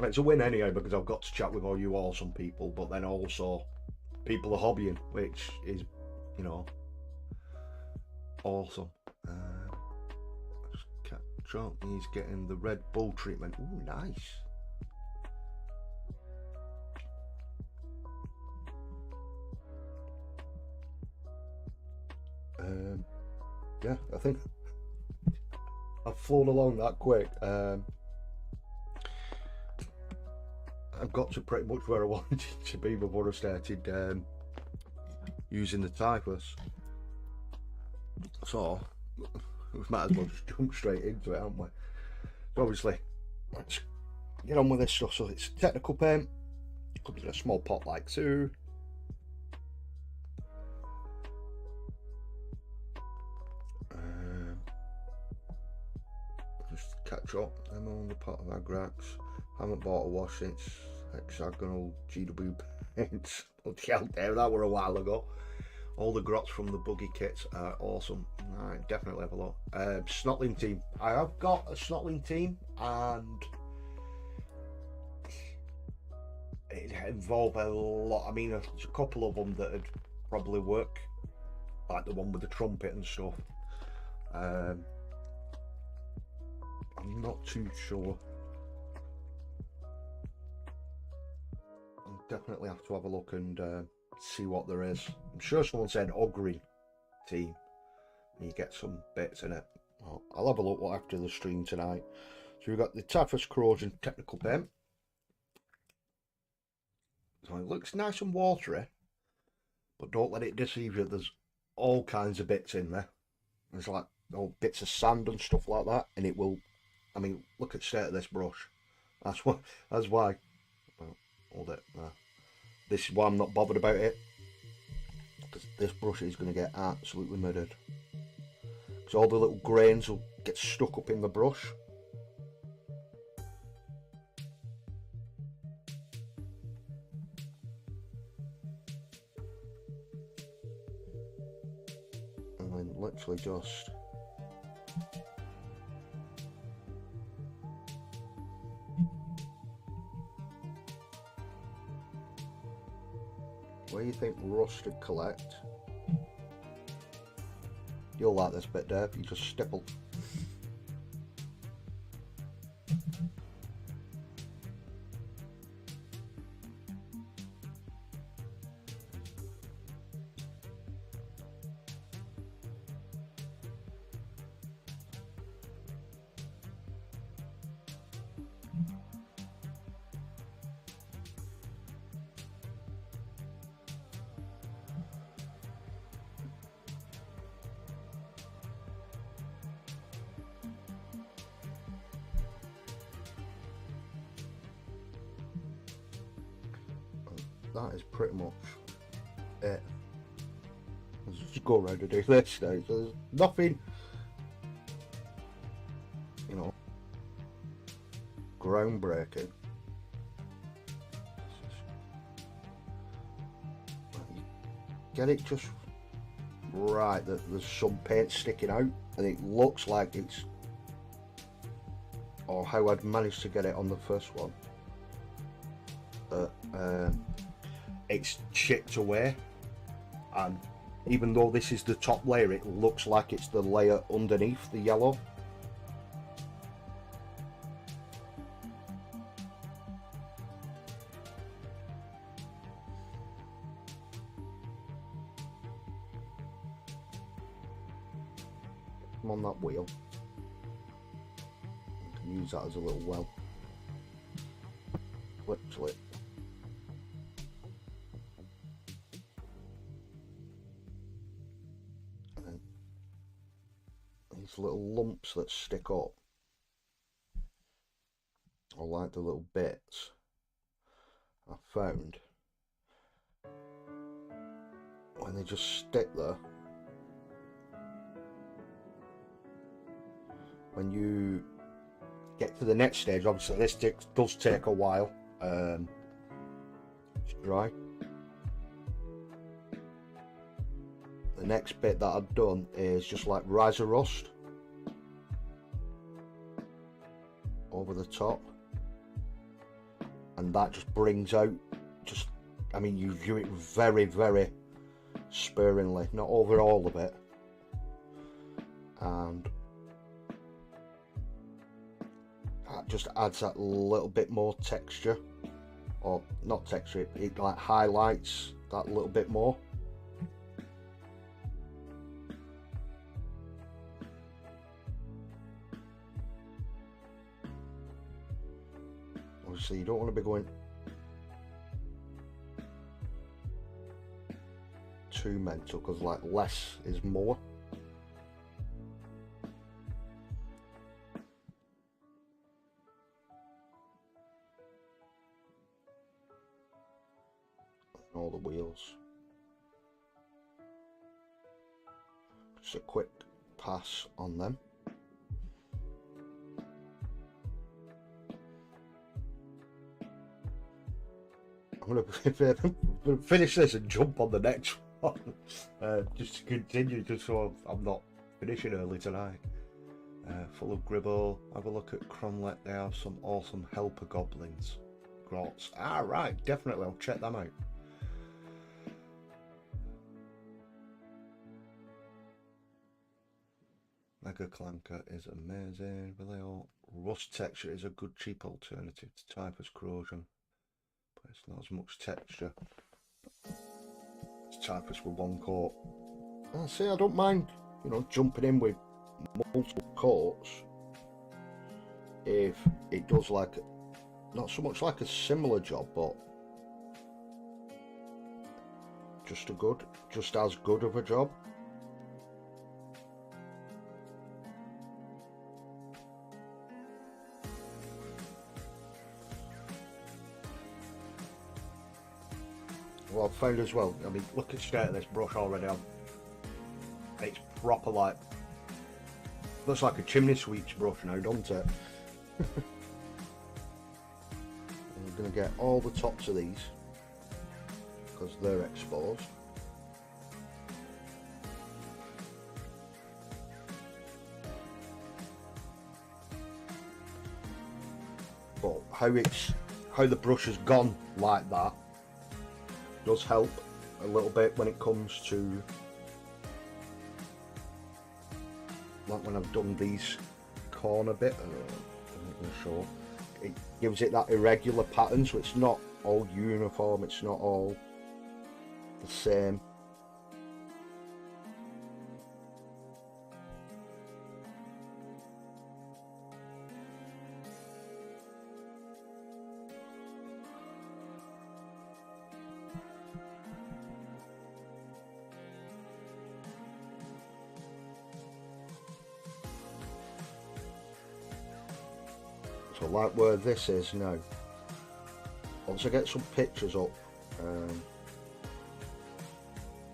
It's a win anyhow, because I've got to chat with all you awesome people, but then also people are hobbying, which is, you know, awesome. Catch up. He's getting the Red Bull treatment. Ooh, nice. Yeah, I think I've flown along that quick. I've got to pretty much where I wanted to be before I started using the typhus. So we might as well just jump straight into it, haven't we? So obviously, let's get on with this stuff. So it's technical paint. It comes in a small pot like so. catch up. I'm on the pot of Agrax. Haven't bought a wash since hexagonal GW paints. Hell, that were a while ago. All the grots from the buggy kits are awesome. Right, definitely have a look. Snotling team. I have got a Snotling team, and it involved a lot. I mean, there's a couple of them that would probably work, like the one with the trumpet and stuff. I'm not too sure. I'll definitely have to have a look and see what there is. I'm sure someone said Ogre team. You get some bits in it. Well, I'll have a look after the stream tonight. So we've got the Typhus Corrosion Technical Paint. So it looks nice and watery, but don't let it deceive you. There's all kinds of bits in there. There's like bits of sand and stuff like that, and it will. I mean, look at the state of this brush. That's why. Well, hold it there. This is why I'm not bothered about it, because this brush is going to get absolutely murdered. Because all the little grains will get stuck up in the brush. And then literally just where you think rust would collect. You'll like this bit, Dave. You just stipple. That is pretty much it. Let's just go around and do this now. So there's nothing, you know, groundbreaking. You get it just right, that there's some paint sticking out, and it looks like it's, or how I'd managed to get it on the first one. It's chipped away, and even though this is the top layer, it looks like it's the layer underneath the yellow. I'm on that wheel. I can use that as a little well. Literally. These little lumps that stick up, or like the little bits I found, when they just stick there, when you get to the next stage, obviously this does take a while to dry. The next bit that I've done is just like riser rust over the top, and that just brings out, just, I mean, you view it very, very sparingly, not over all of it, and that just adds that little bit more texture, or not texture, it like highlights that little bit more. Obviously you don't want to be going too mental, because like less is more. All the wheels. Just a quick pass on them. I'm gonna finish this and jump on the next one. Just to continue, just so I'm not finishing early tonight. Full of gribble. Have a look at Cromlech. They have some awesome helper goblins. Grots. Ah, right, definitely. I'll check them out. Mega Clanker is amazing. Vallejo. Rust texture is a good cheap alternative to Typhus Corrosion, but it's not as much texture. It's Typhus with one coat. I see, I don't mind, you know, jumping in with multiple coats if it does like, not so much like a similar job, but just as good of a job. Well, I've found as well, I mean, look at straight at this brush already. It's proper, like, looks like a chimney sweep's brush now, doesn't it? I'm going to get all the tops of these because they're exposed. But how the brush has gone like that does help a little bit when it comes to, like when I've done these corner bit, I'm not really sure, it gives it that irregular pattern, so it's not all uniform, it's not all the same. So like where this is now, once I get some pictures up,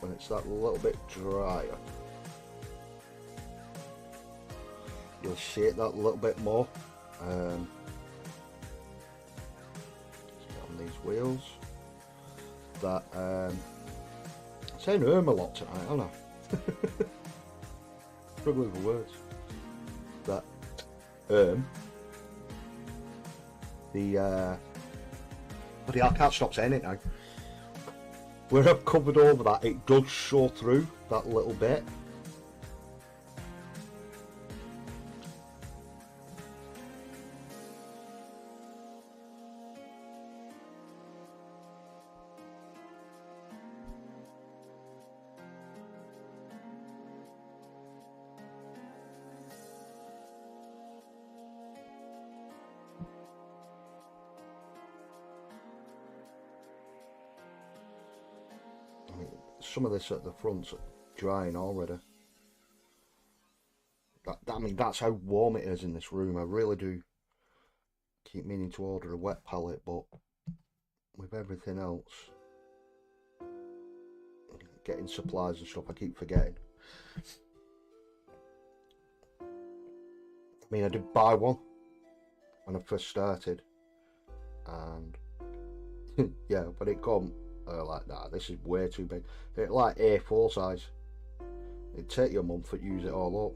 when it's that little bit drier, you'll see it that little bit more. On these wheels, that I'm saying a lot tonight, aren't I? Struggling with words. That bloody hell, I can't stop saying it now. Where I've covered over that, it does show through that little bit. Some of this at the front's drying already. I mean, that's how warm it is in this room. I really do keep meaning to order a wet palette, but with everything else, getting supplies and stuff, I keep forgetting. I mean, I did buy one when I first started, and yeah, but it come like, nah, this is way too big. It's like A4 size. It'd take you a month to use it all up.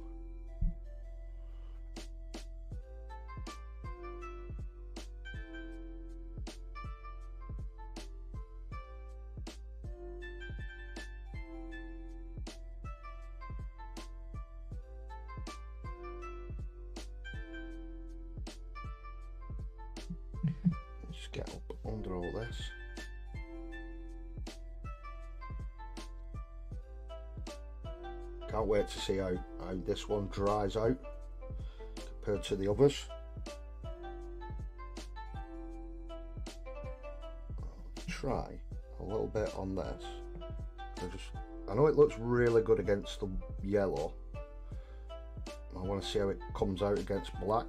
Just get up under all this. Can't wait to see how this one dries out compared to the others. I'll try a little bit on this. I know it looks really good against the yellow. I want to see how it comes out against black.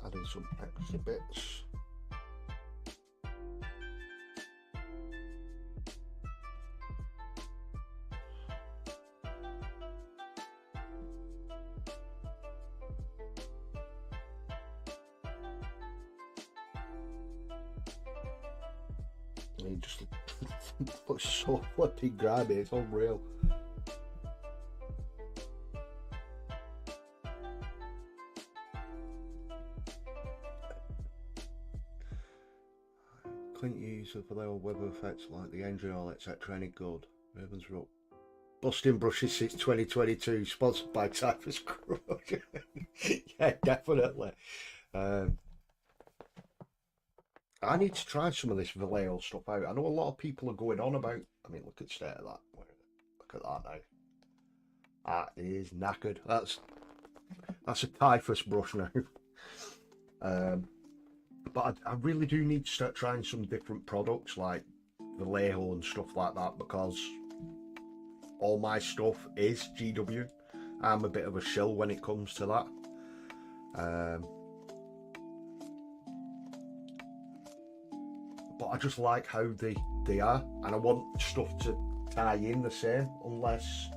Adding some extra bits. honestly. It just looks so flipping grimy, it's unreal. Couldn't use of the weather effects like the engine oil, etc. any good. Ravens are up. Busting brushes since 2022, sponsored by Typhus Corrosion. Yeah, definitely. I need to try some of this Vallejo stuff out. I know a lot of people are going on about. I mean, look at the state of that. Look at that now. That is knackered. That's a Typhus brush now. But I really do need to start trying some different products like Vallejo and stuff like that, because all my stuff is GW. I'm a bit of a shill when it comes to that. But I just like how they are, and I want stuff to tie in the same, unless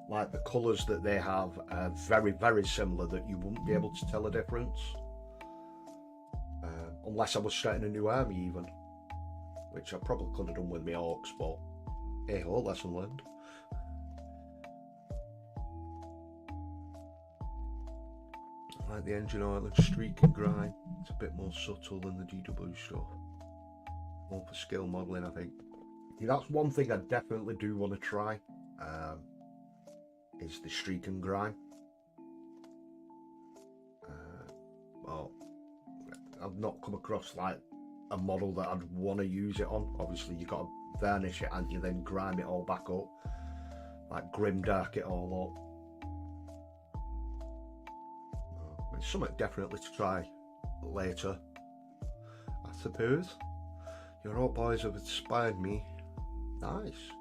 like the colours that they have are very, very similar that you wouldn't be able to tell a difference. Unless I was starting a new army even, which I probably could have done with my orcs, but hey ho, lesson learned. I like the engine oil and streak and grind. It's a bit more subtle than the GW stuff. More for skill modelling, I think. Yeah, that's one thing I definitely do want to try, is the streak and grind. Well, I've not come across like a model that I'd want to use it on. Obviously you got to varnish it and you then grime it all back up, like grimdark it all up. It's something definitely to try later, I suppose. Your old boys have inspired me. Nice.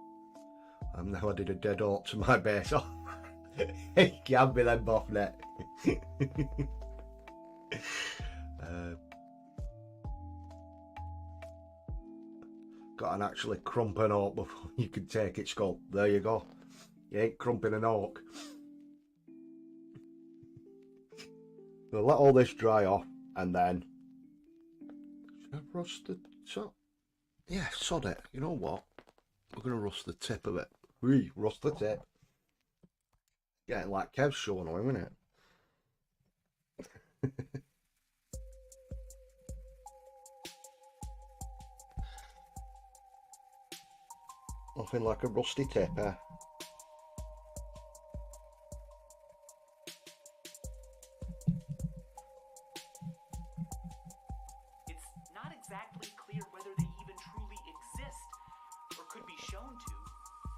I'm now added a dead orc to my base. Oh, it can be then, Boffnet. Got an actually crump an orc before you can take its skull. There you go. You ain't crumping an orc. We'll let all this dry off and then should I rust the top? Yeah, sod it. You know what? We're gonna rust the tip of it. Rust the tip. Getting like Kev's show now, isn't it? Nothing like a rusty tip, eh? It's not exactly clear whether they even truly exist, or could be shown to,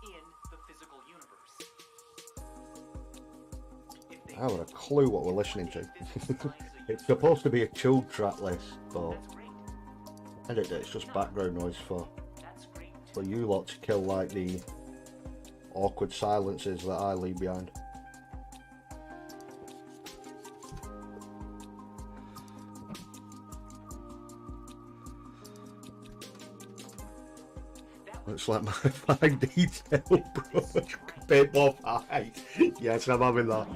in the physical universe. I haven't a clue what we're listening to. It's supposed to be a chilled track list, but edit it, it's just background noise for you lot to kill like the awkward silences that I leave behind. Looks like my fine detail brush compared more high. Yes, I'm having that.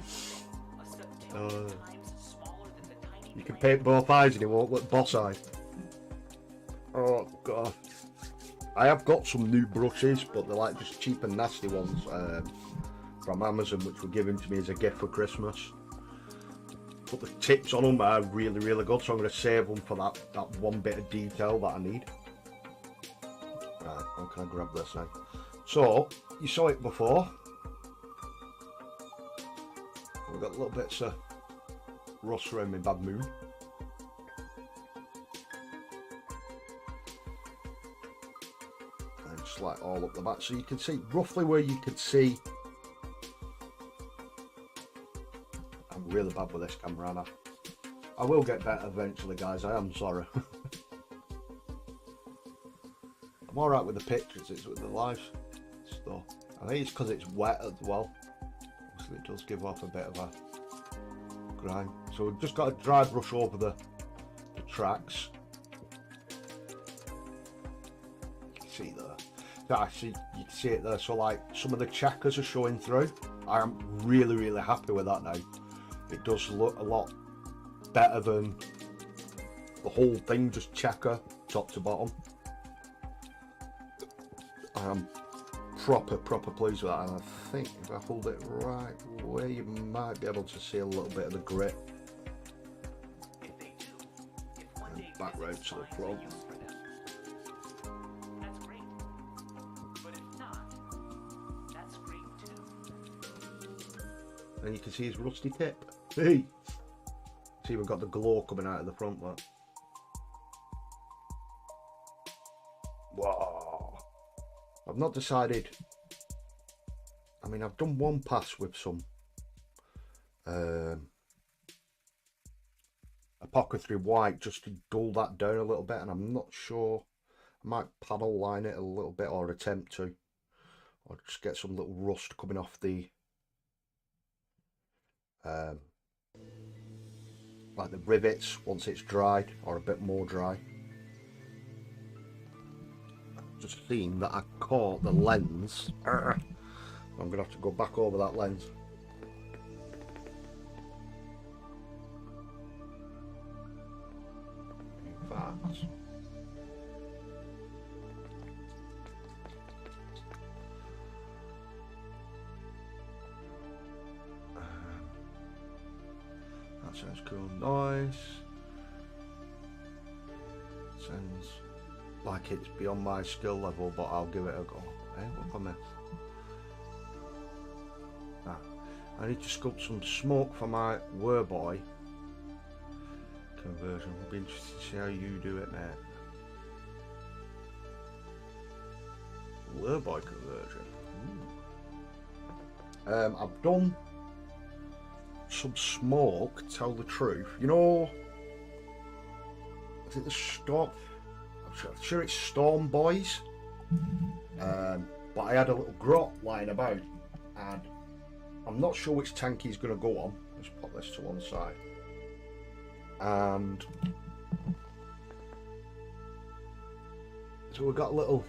You can paint both eyes and it won't look boss-eyed. Oh god. I have got some new brushes, but they're like just cheap and nasty ones from Amazon, which were given to me as a gift for Christmas. But the tips on them are really, really good, so I'm going to save them for that one bit of detail that I need. Right, how can I grab this now? So, you saw it before. We've got little bits of rust around my bad moon. And just like all up the back, so you can see roughly where you could see. I'm really bad with this camera, Anna. I will get better eventually, guys. I am sorry. I'm alright with the pictures, it's with the live stuff. I think it's because it's wet as well. Obviously it does give off a bit of a grime. So we've just got a dry brush over the tracks. You can see there. Actually, you can see it there. So like some of the checkers are showing through. I am really, really happy with that now. It does look a lot better than the whole thing just checker top to bottom. I'm proper pleased with that, and I think if I hold it right way, you might be able to see a little bit of the grit. If they do, if one day Back road to the physics front. finds a use for them, that's great. But if not, that's great too. And you can see his rusty tip. Hey! See, we've got the glow coming out of the front, look. Wow. I've not decided. I mean, I've done one pass with some apothecary white just to dull that down a little bit, and I'm not sure. I might panel line it a little bit, or attempt to, or just get some little rust coming off the like the rivets once it's dried, or a bit more dry. Just seen that I caught the lens. I'm gonna have to go back over that lens. In fact, that sounds cool. Nice. Sounds like it's beyond my skill level, but I'll give it a go. Hey, look on this. I need to sculpt some smoke for my Werboy conversion. I'll be interested to see how you do it, mate. Werboy conversion. I've done some smoke, tell the truth. You know, is it the Storm? I'm sure it's Storm Boys. But I had a little grot lying about, and I'm not sure which tank he's going to go on. Let's pop this to one side. And so we've got a little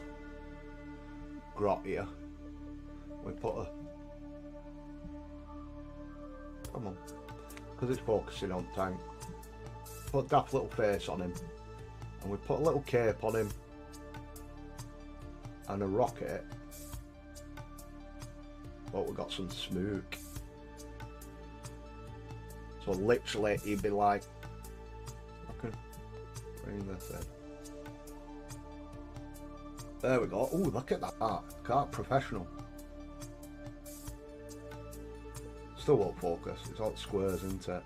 grot here. We put a, come on, because it's focusing on tank. Put a daft little face on him, and we put a little cape on him and a rocket. But we got some smoke. So literally he'd be like, I can bring this in. There we go. Oh, look at that. Car professional. Still won't focus. It's all squares, isn't it?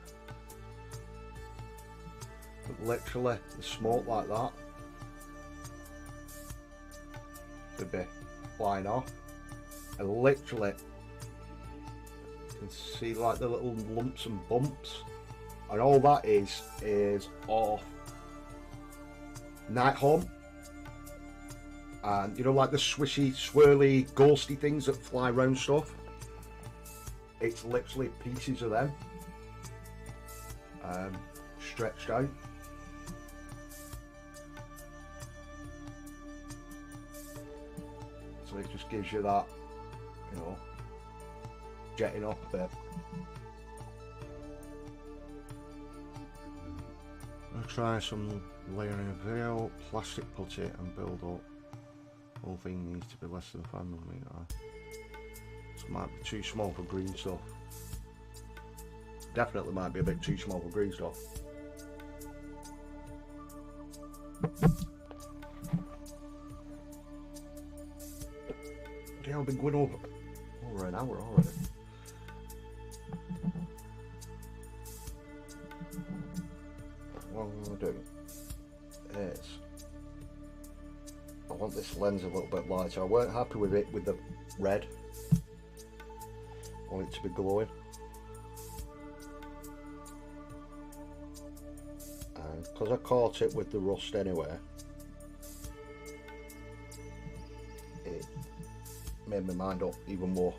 But literally, the smoke like that should be flying off. And literally, you can see like the little lumps and bumps, and all that is off Night Home. And you know, like the swishy, swirly, ghosty things that fly around stuff. It's literally pieces of them stretched out. So it just gives you that, you know, jetting up a bit. I'll try some layering of veil, plastic putty and build up. Whole thing needs to be less than 5mm. So it might be too small for green stuff. Definitely might be a bit too small for green stuff. Yeah, I've been going over an hour already. What I'm going to do is, I want this lens a little bit lighter. I weren't happy with it with the red. I want it to be glowing. And because I caught it with the rust anyway, it made my mind up even more.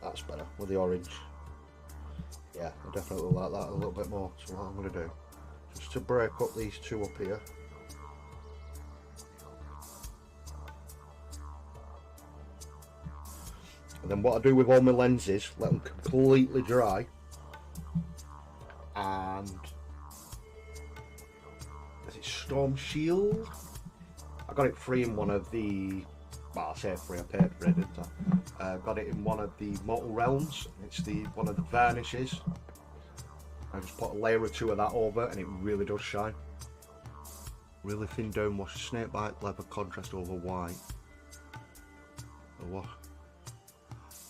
That's better with the orange. Yeah, I definitely like that a little bit more. So what I'm going to do, just to break up these two up here, And then what I do with all my lenses, let them completely dry. And is it Storm Shield? I got it free in one of the, well, I say free, I paid for it, didn't I? Got it in one of the Mortal Realms. It's one of the varnishes. I just put a layer or two of that over and it really does shine. Really thin down wash, snakebite leather contrast over white.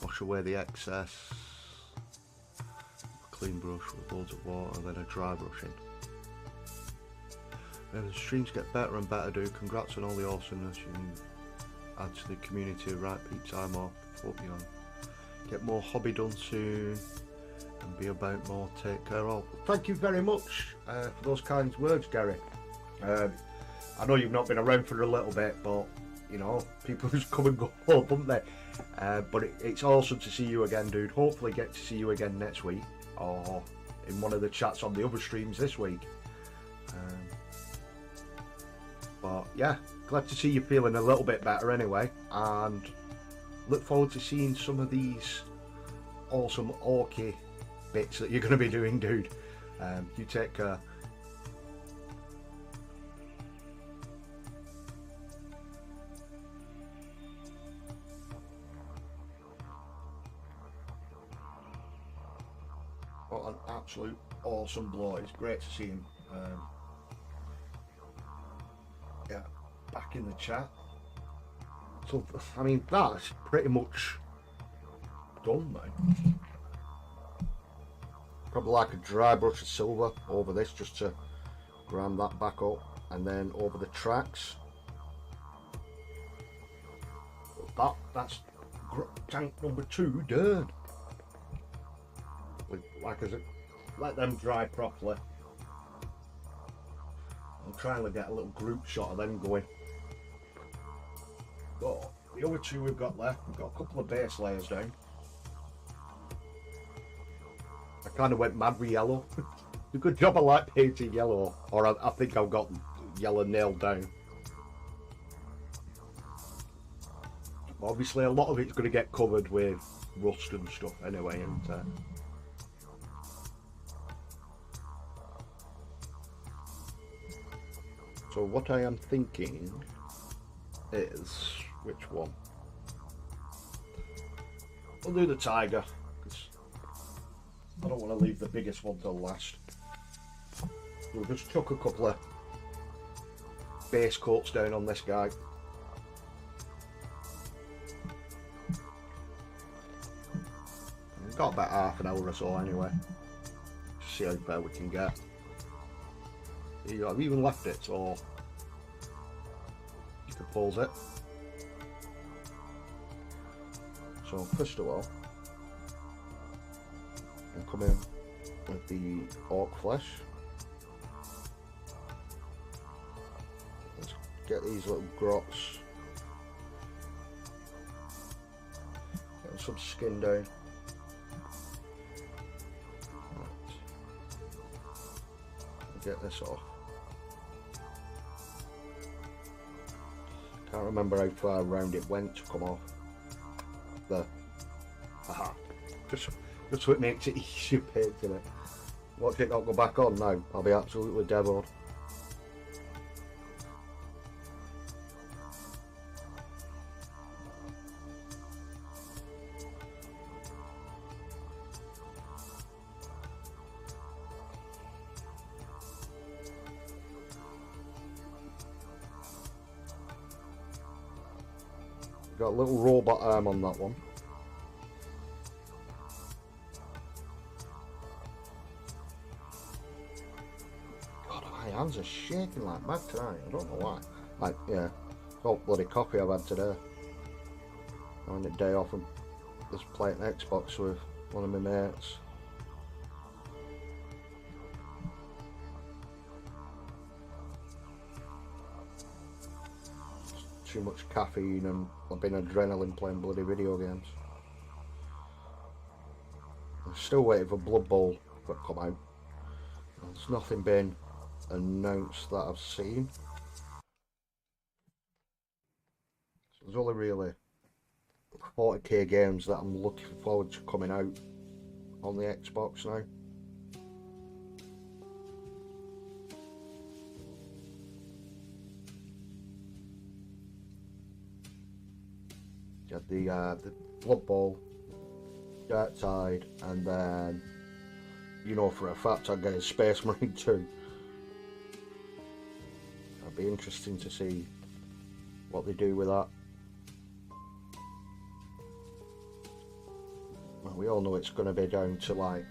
Wash away the excess. Clean brush with loads of water, then a dry brush in. The streams get better and better, dude. Congrats on all the awesomeness you add to the community. Right, peak time off. Hope you get more hobby done soon and be about more. Take care all. Thank you very much for those kind words, Gary. I know you've not been around for a little bit, but you know, people just come and go, don't they? But it's awesome to see you again, dude. Hopefully get to see you again next week or in one of the chats on the other streams this week. But yeah, glad to see you feeling a little bit better anyway, and look forward to seeing some of these awesome orky bits that you're going to be doing, dude. You take care. What an absolute awesome blow. It's great to see him. Yeah, back in the chat. So, I mean, that's pretty much done now. Probably like a dry brush of silver over this just to grind that back up, and then over the tracks. That's Grot Tank number 2 done. Like as it, let them dry properly. I'm trying to get a little group shot of them going. But the other two we've got left, we've got a couple of base layers down. I kind of went mad with yellow. A good job I like painting yellow, or I think I've got yellow nailed down. Obviously a lot of it's going to get covered with rust and stuff anyway, and so what I am thinking is, which one? We'll do the tiger, because I don't want to leave the biggest one till last. We'll just chuck a couple of base coats down on this guy. We've got about half an hour or so anyway. Just see how far we can get. I've even left it so you can pause it. So first of all, I'll come in with the orc flesh. Let's get these little grots. Get some skin down. Right. Get this off. Can't remember how far around it went to come off. There. Aha. Just so it makes it easier painting it. Watch it not go back on now. I'll be absolutely deviled. Got a little robot arm on that one. God, my hands are shaking like mad tonight. I don't know why. Like, yeah, oh bloody coffee I've had today. On the day off and just playing Xbox with one of my mates. Too much caffeine and I've been adrenaline playing bloody video games. I'm still waiting for Blood Bowl to come out. There's nothing been announced that I've seen. So there's only really 40k games that I'm looking forward to coming out on the Xbox now. You had the Blood Bowl, Dark Tide, and then you know for a fact I'm getting Space Marine 2. It'll be interesting to see what they do with that. Well, we all know it's going to be down to like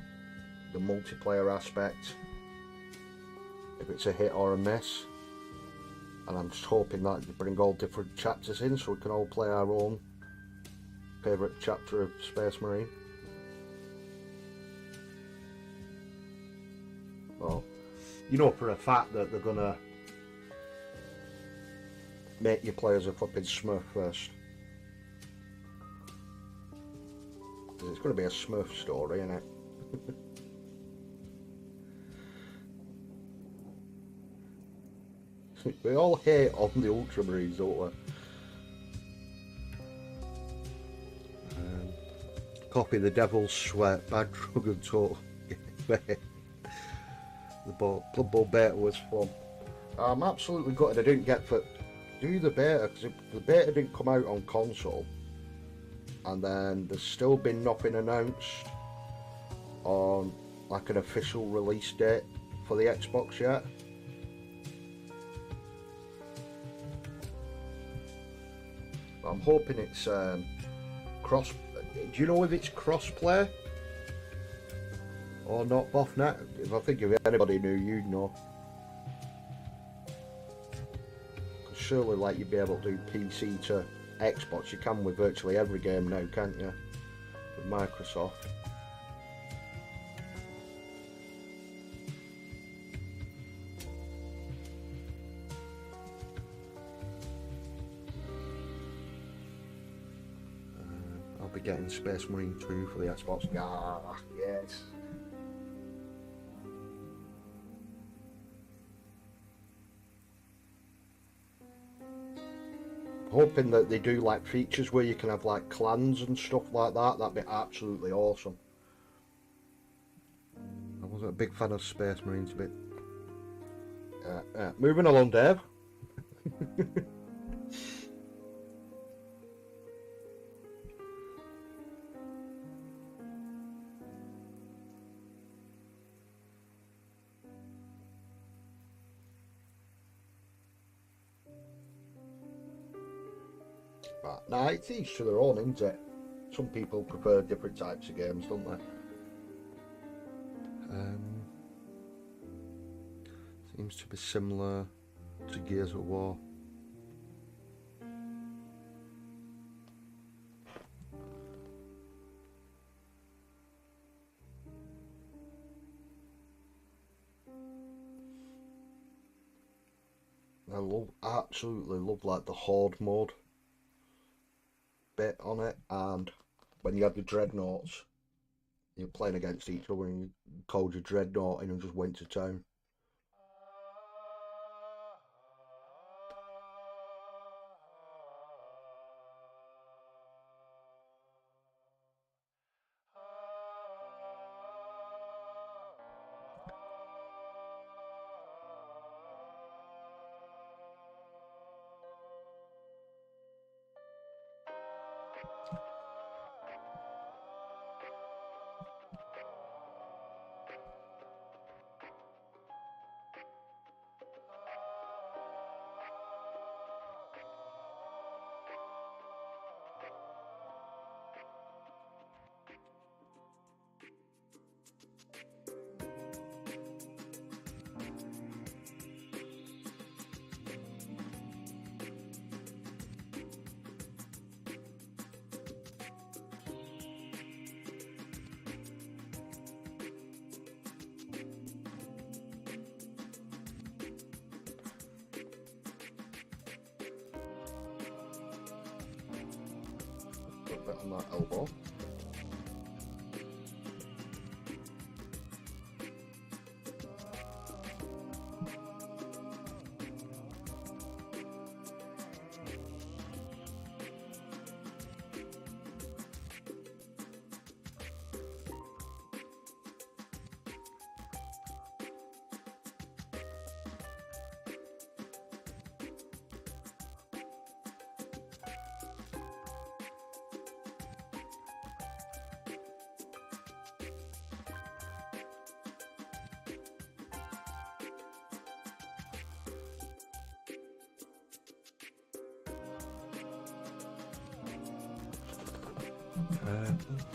the multiplayer aspect, if it's a hit or a miss, and I'm just hoping that they bring all different chapters in so we can all play our own favourite chapter of Space Marine. Well, you know for a fact that they're gonna make you play as a flipping Smurf first. Because it's gonna be a Smurf story, isn't it? We all hate on the Ultramarines, don't we? Copy the Devil's Sweat, Bad Drug and Total. The Blood Bowl beta was fun. I'm absolutely gutted I didn't get to do the beta, because the beta didn't come out on console, and then there's still been nothing announced on like an official release date for the Xbox yet. I'm hoping it's cross. Do you know if it's cross-play or not, Boffnet? If I think if anybody knew, you'd know. Because surely, like, you'd be able to do PC to Xbox. You can with virtually every game now, can't you? With Microsoft. Be getting Space Marine 2 for the Xbox. Ah, yes. Hoping that they do like features where you can have like clans and stuff like that. That'd be absolutely awesome. I wasn't a big fan of Space Marines, but moving along, Dave. Nah, it's each to their own, isn't it? Some people prefer different types of games, don't they? Seems to be similar to Gears of War. Absolutely love like the Horde mode bit on it, and when you had the Dreadnoughts, you're playing against each other and you called your Dreadnought in and just went to town. Put that on that elbow.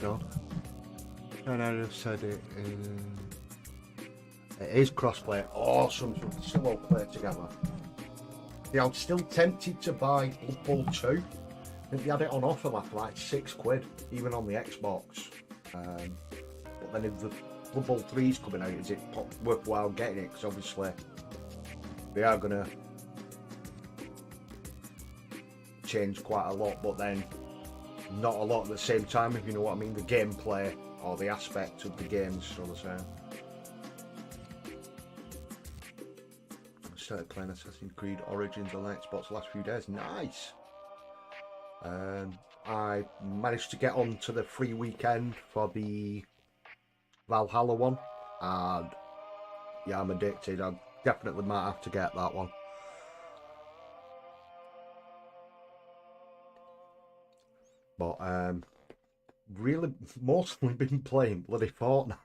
God. And I just said it. It is crossplay. Awesome. So we can still all play together. Yeah, I'm still tempted to buy Blood Bowl 2. I think they had it on offer for like £6, even on the Xbox. But then if the Blood Bowl 3 is coming out, is it worthwhile getting it? Because obviously they are going to change quite a lot, but then not a lot at the same time, if you know what I mean. The gameplay or the aspect of the games still the same. I started playing Assassin's Creed Origins on Xbox the last few days. Nice. I managed to get on to the free weekend for the Valhalla one, and yeah, I'm addicted. I definitely might have to get that one. But really mostly been playing bloody Fortnite.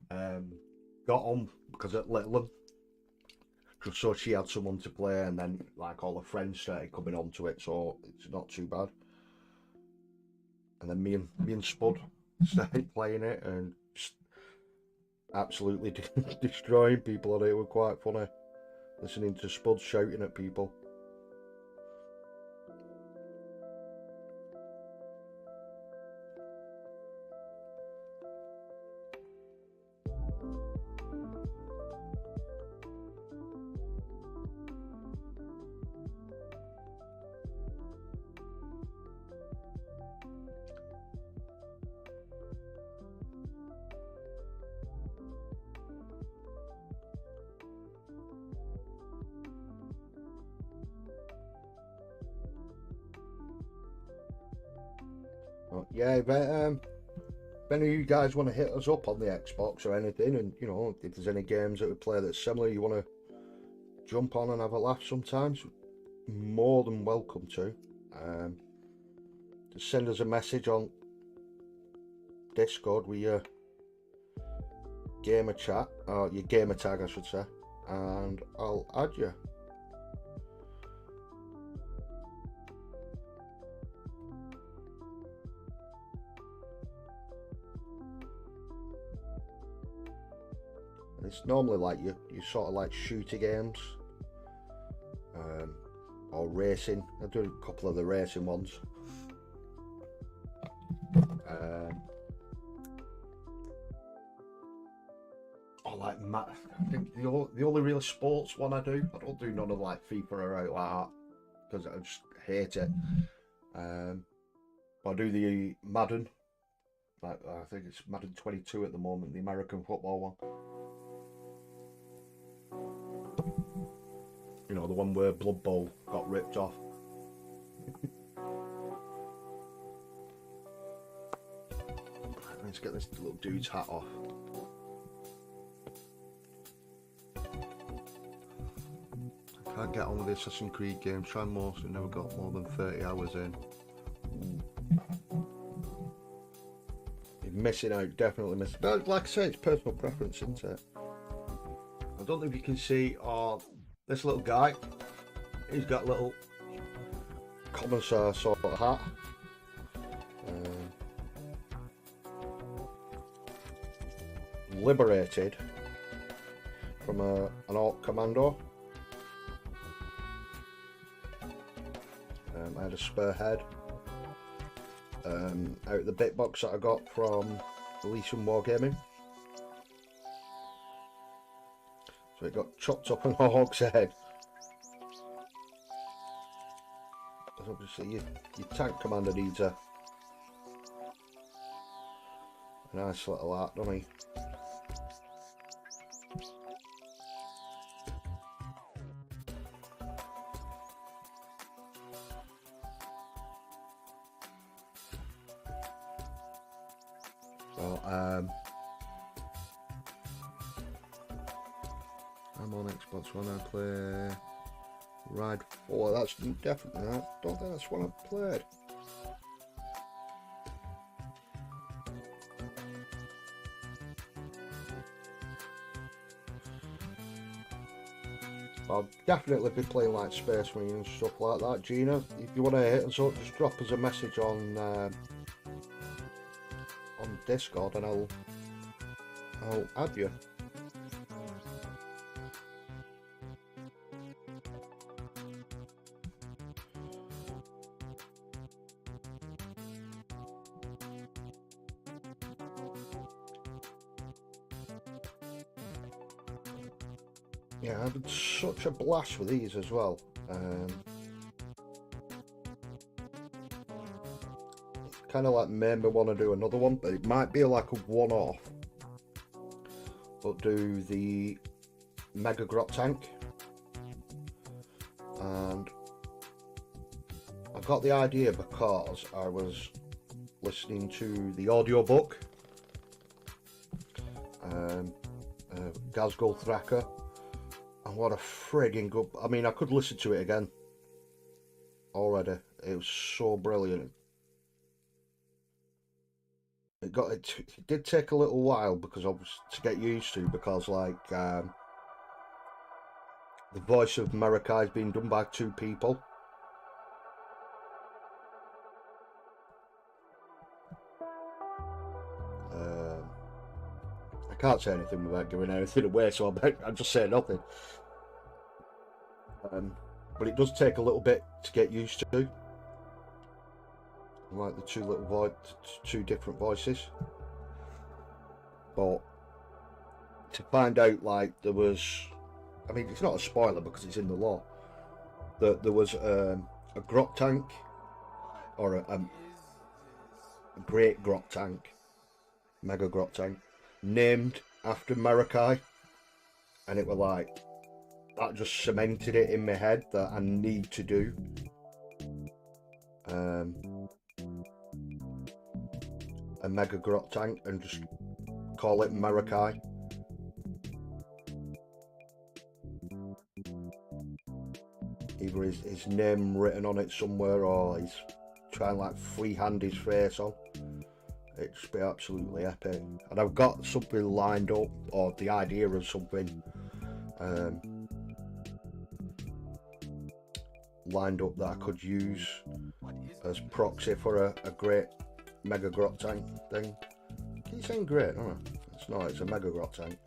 Got on because at Little just so she had someone to play, and then like all the friends started coming onto it, so it's not too bad. And then me and Spud started playing it and just absolutely destroying people on it. It was quite funny listening to Spud shouting at people. Yeah, if any of you guys want to hit us up on the Xbox or anything, and you know, if there's any games that we play that's similar, you want to jump on and have a laugh sometimes, more than welcome to. Just send us a message on Discord with your gamer chat, or your gamer tag I should say, and I'll add you. It's normally like you sort of like shooter games, or racing. I do a couple of the racing ones. Or like I think the only real sports one I don't do none of like FIFA or out like that because I just hate it. I do the Madden. Like I think it's Madden 22 at the moment, the American football one. You know, the one where Blood Bowl got ripped off. Let's get this little dude's hat off. I can't get on with the Assassin's Creed games. Try most, never got more than 30 hours in. You're missing out, definitely missing. But like I say, it's personal preference, isn't it? I don't know if you can see, this little guy, he's got a little commissar sort of hat. Liberated from an Orc Commando. I had a spare head out of the bit box that I got from Elysium Wargaming. So it got chopped up on a hog's head. Because obviously your tank commander needs a nice little hat, doesn't he? So I'm on Xbox One. I play Ride 4. That's definitely not. I don't think that's one I've played. I'll definitely be playing like Space Marine and stuff like that. Gina, if you want to hit us up, just drop us a message on on Discord and I'll add you. Yeah, I had such a blast with these as well. Kind of like made me want to do another one, but it might be like a one-off. But do the Mega Grot Tank, and I got the idea because I was listening to the audiobook, Gazgul Thraka, and what a frigging good, I mean, I could listen to it again already. It was so brilliant. It did take a little while because I was to get used to, because like the voice of Marakai is being done by two people. I can't say anything without giving anything away, so I'll just say nothing. But it does take a little bit to get used to. Like the two different voices. But to find out, like, there was, I mean, it's not a spoiler because it's in the law, that there was a Grot Tank, or a great Grot Tank, Mega Grot Tank, named after Marakai, and it were like, that just cemented it in my head that I need to do. A Mega Grot Tank and just call it Marakai. Either his name written on it somewhere, or he's trying like freehand his face on. It'd just be absolutely epic. And I've got something lined up, or the idea of something lined up that I could use as proxy for a great Mega Grot Tank thing. Keep saying great, don't I? It's not, it's a Mega Grot Tank.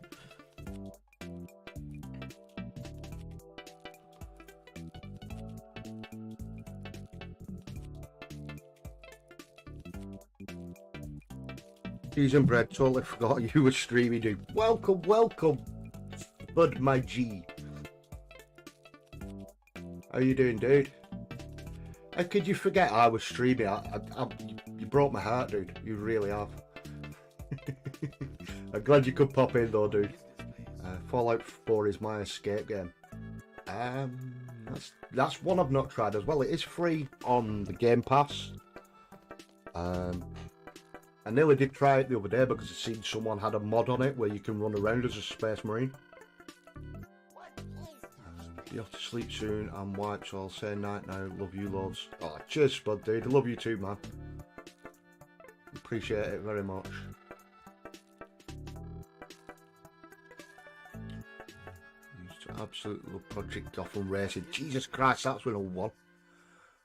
Cheese and bread, totally forgot you were streaming, dude. Welcome, welcome, Bud, my G. How you doing, dude? How could you forget I was streaming? You broke my heart, dude. You really have. I'm glad you could pop in though, dude. Fallout 4 is my escape game. That's one I've not tried as well. It is free on the Game Pass. I nearly did try it the other day because I seen someone had a mod on it where you can run around as a Space Marine. You have to sleep soon. I'm white, so I'll say night now. Love you loads. Oh, cheers, Spud, dude. I love you too, man. Appreciate it very much. Used to absolutely love Project Gotham Racing. Jesus Christ, that's been a one.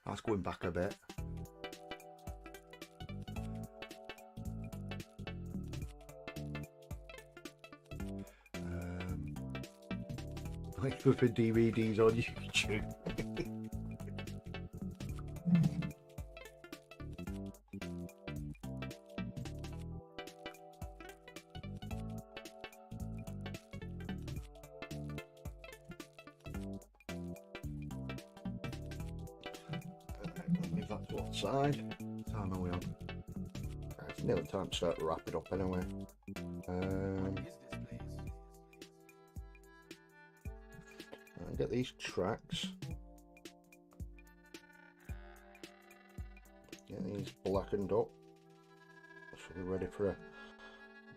That's going back a bit. Wait for DVDs on YouTube. Leave that to one side. What time are we on? It's nearly time to start to wrap it up anyway. Get these tracks. Get these blackened up. So we're ready for a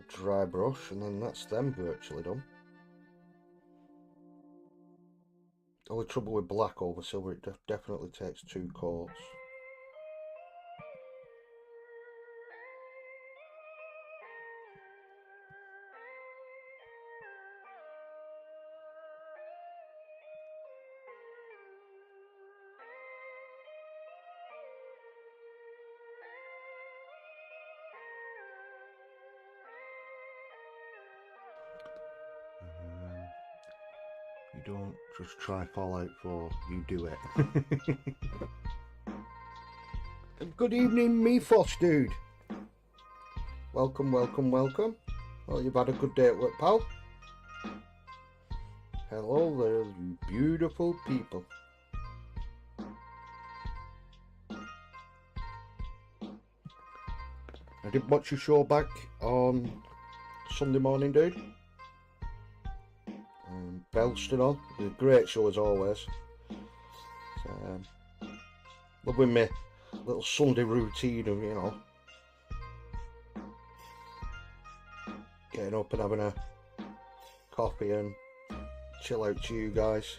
dry brush, and then that's them virtually done. Only trouble with black over silver, it definitely takes 2 coats. don't just try Fallout 4, you do it. Good evening, me Foss dude. Welcome, welcome, welcome. Well, you've had a good day at work, pal. Hello there, you beautiful people. I did watch your show back on Sunday morning, dude. Belston on, it was a great show as always. Loving me little Sunday routine of, you know, getting up and having a coffee and chill out to you guys.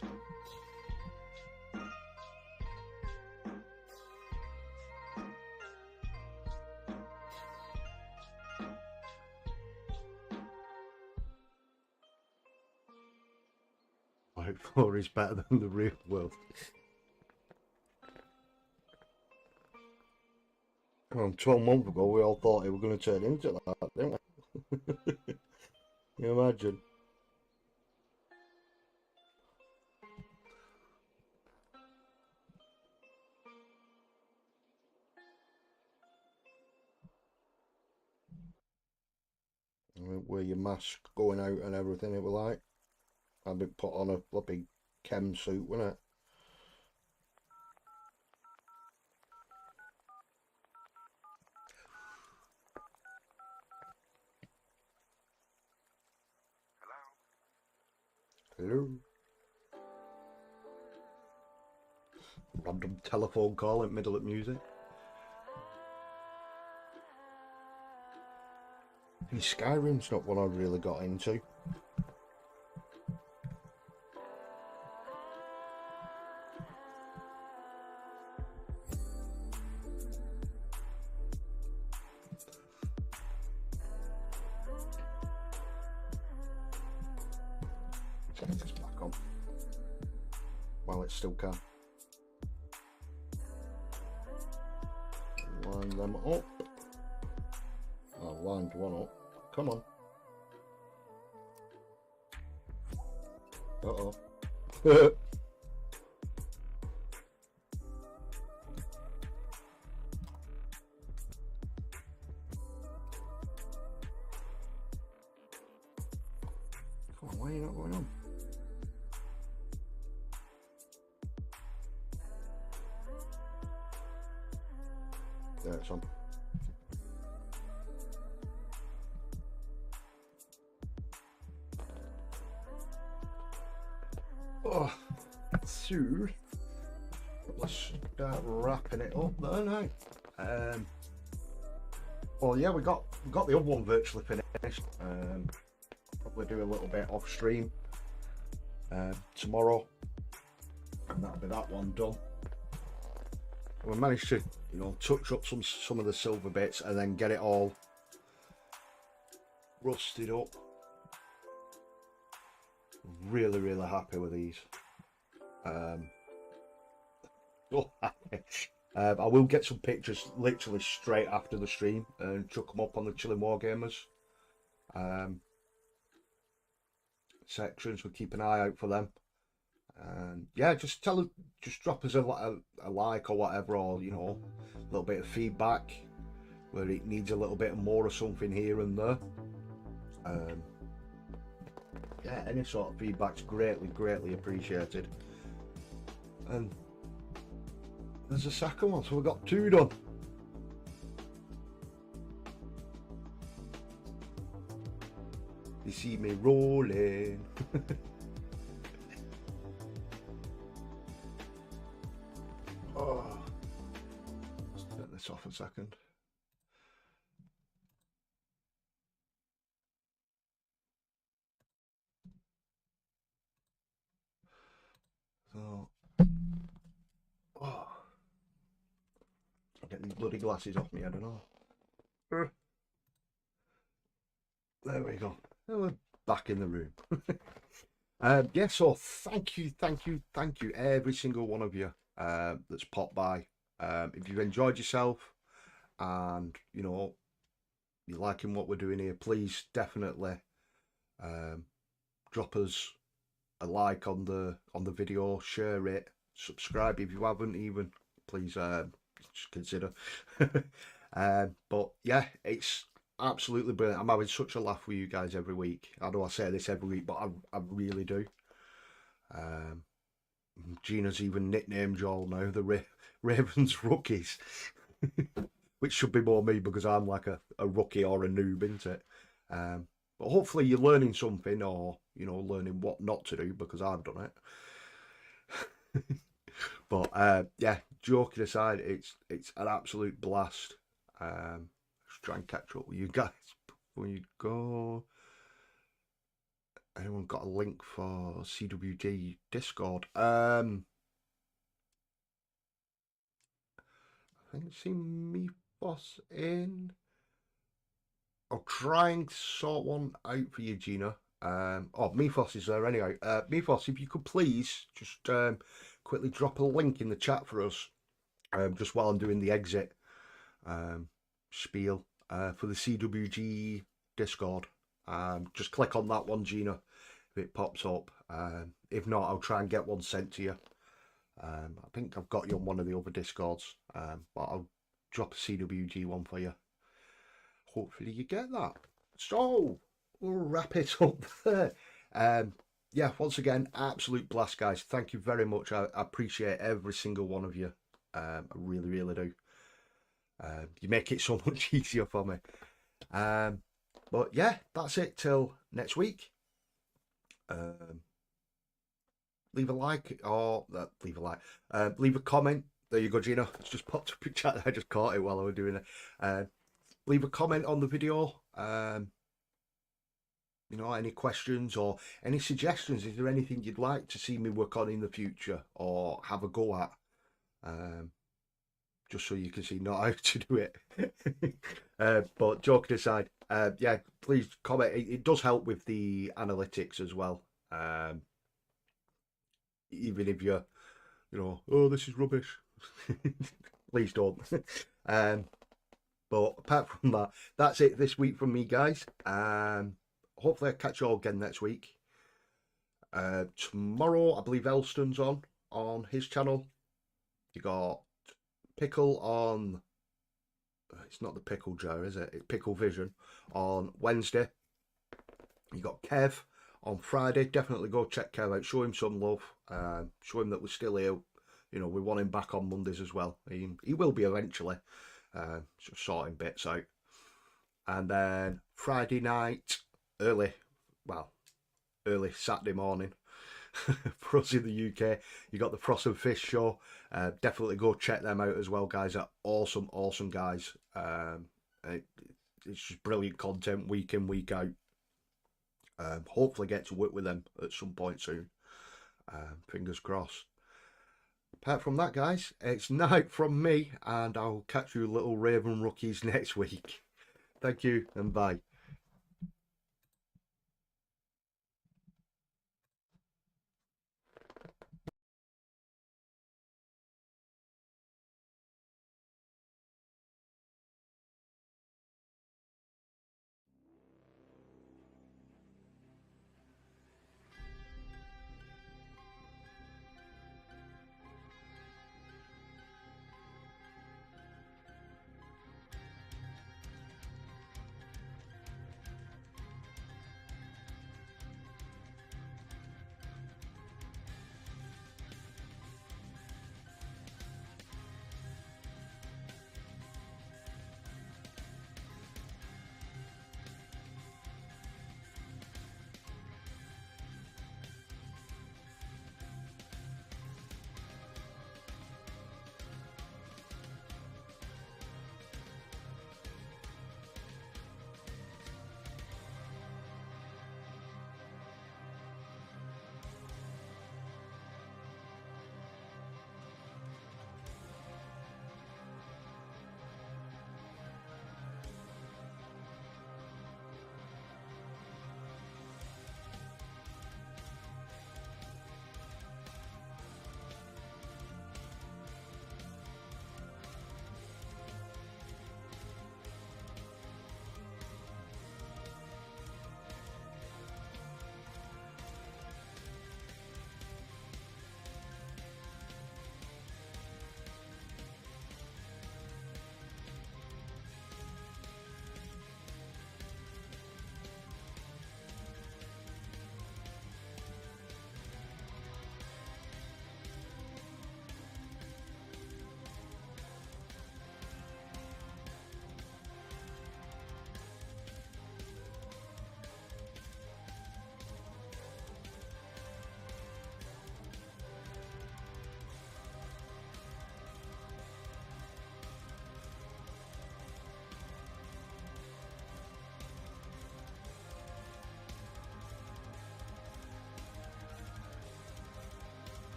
Fallout 4 is better than the real world. Well, 12 months ago we all thought it was going to turn into that, didn't we? Can you imagine? Wear your mask going out and everything, it was like I'd be put on a bloody chem suit, wouldn't it? Hello. Random telephone call in the middle of music. And Skyrim's not one I've really got into. Set this back on while it still can. Line them up. I lined one up. Come on. Uh-oh. Come on, why are you not going on? There it's on. Oh, so let's start wrapping it up there now. Well, yeah, we got the other one virtually finished. Probably do a little bit off stream tomorrow, and that'll be that one done. We managed to, you know, touch up some of the silver bits and then get it all rusted up. Really, really happy with these. I will get some pictures literally straight after the stream and chuck them up on the Chilling Wargamers sections. We'll keep an eye out for them. And yeah, just drop us a like or whatever, or you know, a little bit of feedback where it needs a little bit more or something here and there. Yeah, any sort of feedback's greatly appreciated. And there's a second one, so we've got two done. You see me rolling. Oh, let's turn this off a second. So, oh, I'll get these bloody glasses off me, I don't know. There we go. Now we're back in the room. Yeah, so thank you, every single one of you that's popped by. If you've enjoyed yourself and, you know, you're liking what we're doing here, please definitely drop us like on the video, share it, subscribe if you haven't even. Please just consider. But yeah, it's absolutely brilliant. I'm having such a laugh with you guys every week. I know I say this every week, but I really do. Um, Gina's even nicknamed you all now the Ravens rookies, which should be more me because I'm like a rookie or a noob, isn't it? But hopefully you're learning something, or learning what not to do, because I've done it. But yeah, joking aside, it's an absolute blast. Let's try and catch up with you guys before you go. Anyone got a link for CWD Discord? I think I've seen me boss in. I'll try and sort one out for you, Gina. Oh, Mephos is there anyway. Mephos, if you could please just quickly drop a link in the chat for us, just while I'm doing the exit spiel for the CWG Discord. Just click on that one, Gina, if it pops up. If not, I'll try and get one sent to you. I think I've got you on one of the other Discords, but I'll drop a CWG one for you. Hopefully you get that. So we'll wrap it up there. Yeah, once again, absolute blast, guys. Thank you very much. I appreciate every single one of you. I really, really do. You make it so much easier for me. But yeah, that's it till next week. Leave a like, or leave a like. Leave a comment. There you go, Gina. It's just popped up in chat. I just caught it while I was doing it. Leave a comment on the video. Any questions or any suggestions? Is there anything you'd like to see me work on in the future or have a go at? Just so you can see not how to do it. But joking aside, yeah, please comment. It does help with the analytics as well. Even if you're, oh, this is rubbish. Please don't. But apart from that, that's it this week from me, guys. Hopefully I'll catch you all again next week. Tomorrow, I believe Elston's on his channel. You got Pickle on... It's not the Pickle Jar, is it? It's Pickle Vision on Wednesday. You got Kev on Friday. Definitely go check Kev out. Show him some love. Show him that we're still here. We want him back on Mondays as well. He will be eventually. Just sorting bits out. And then Friday night, early Saturday morning for us in the UK, you got the Frost and Fish show. Definitely go check them out as well, guys. They're awesome guys. It's just brilliant content week in, week out. Hopefully get to work with them at some point soon. Fingers crossed. Apart from that, guys, it's night from me, and I'll catch you little Raven rookies next week. Thank you, and bye.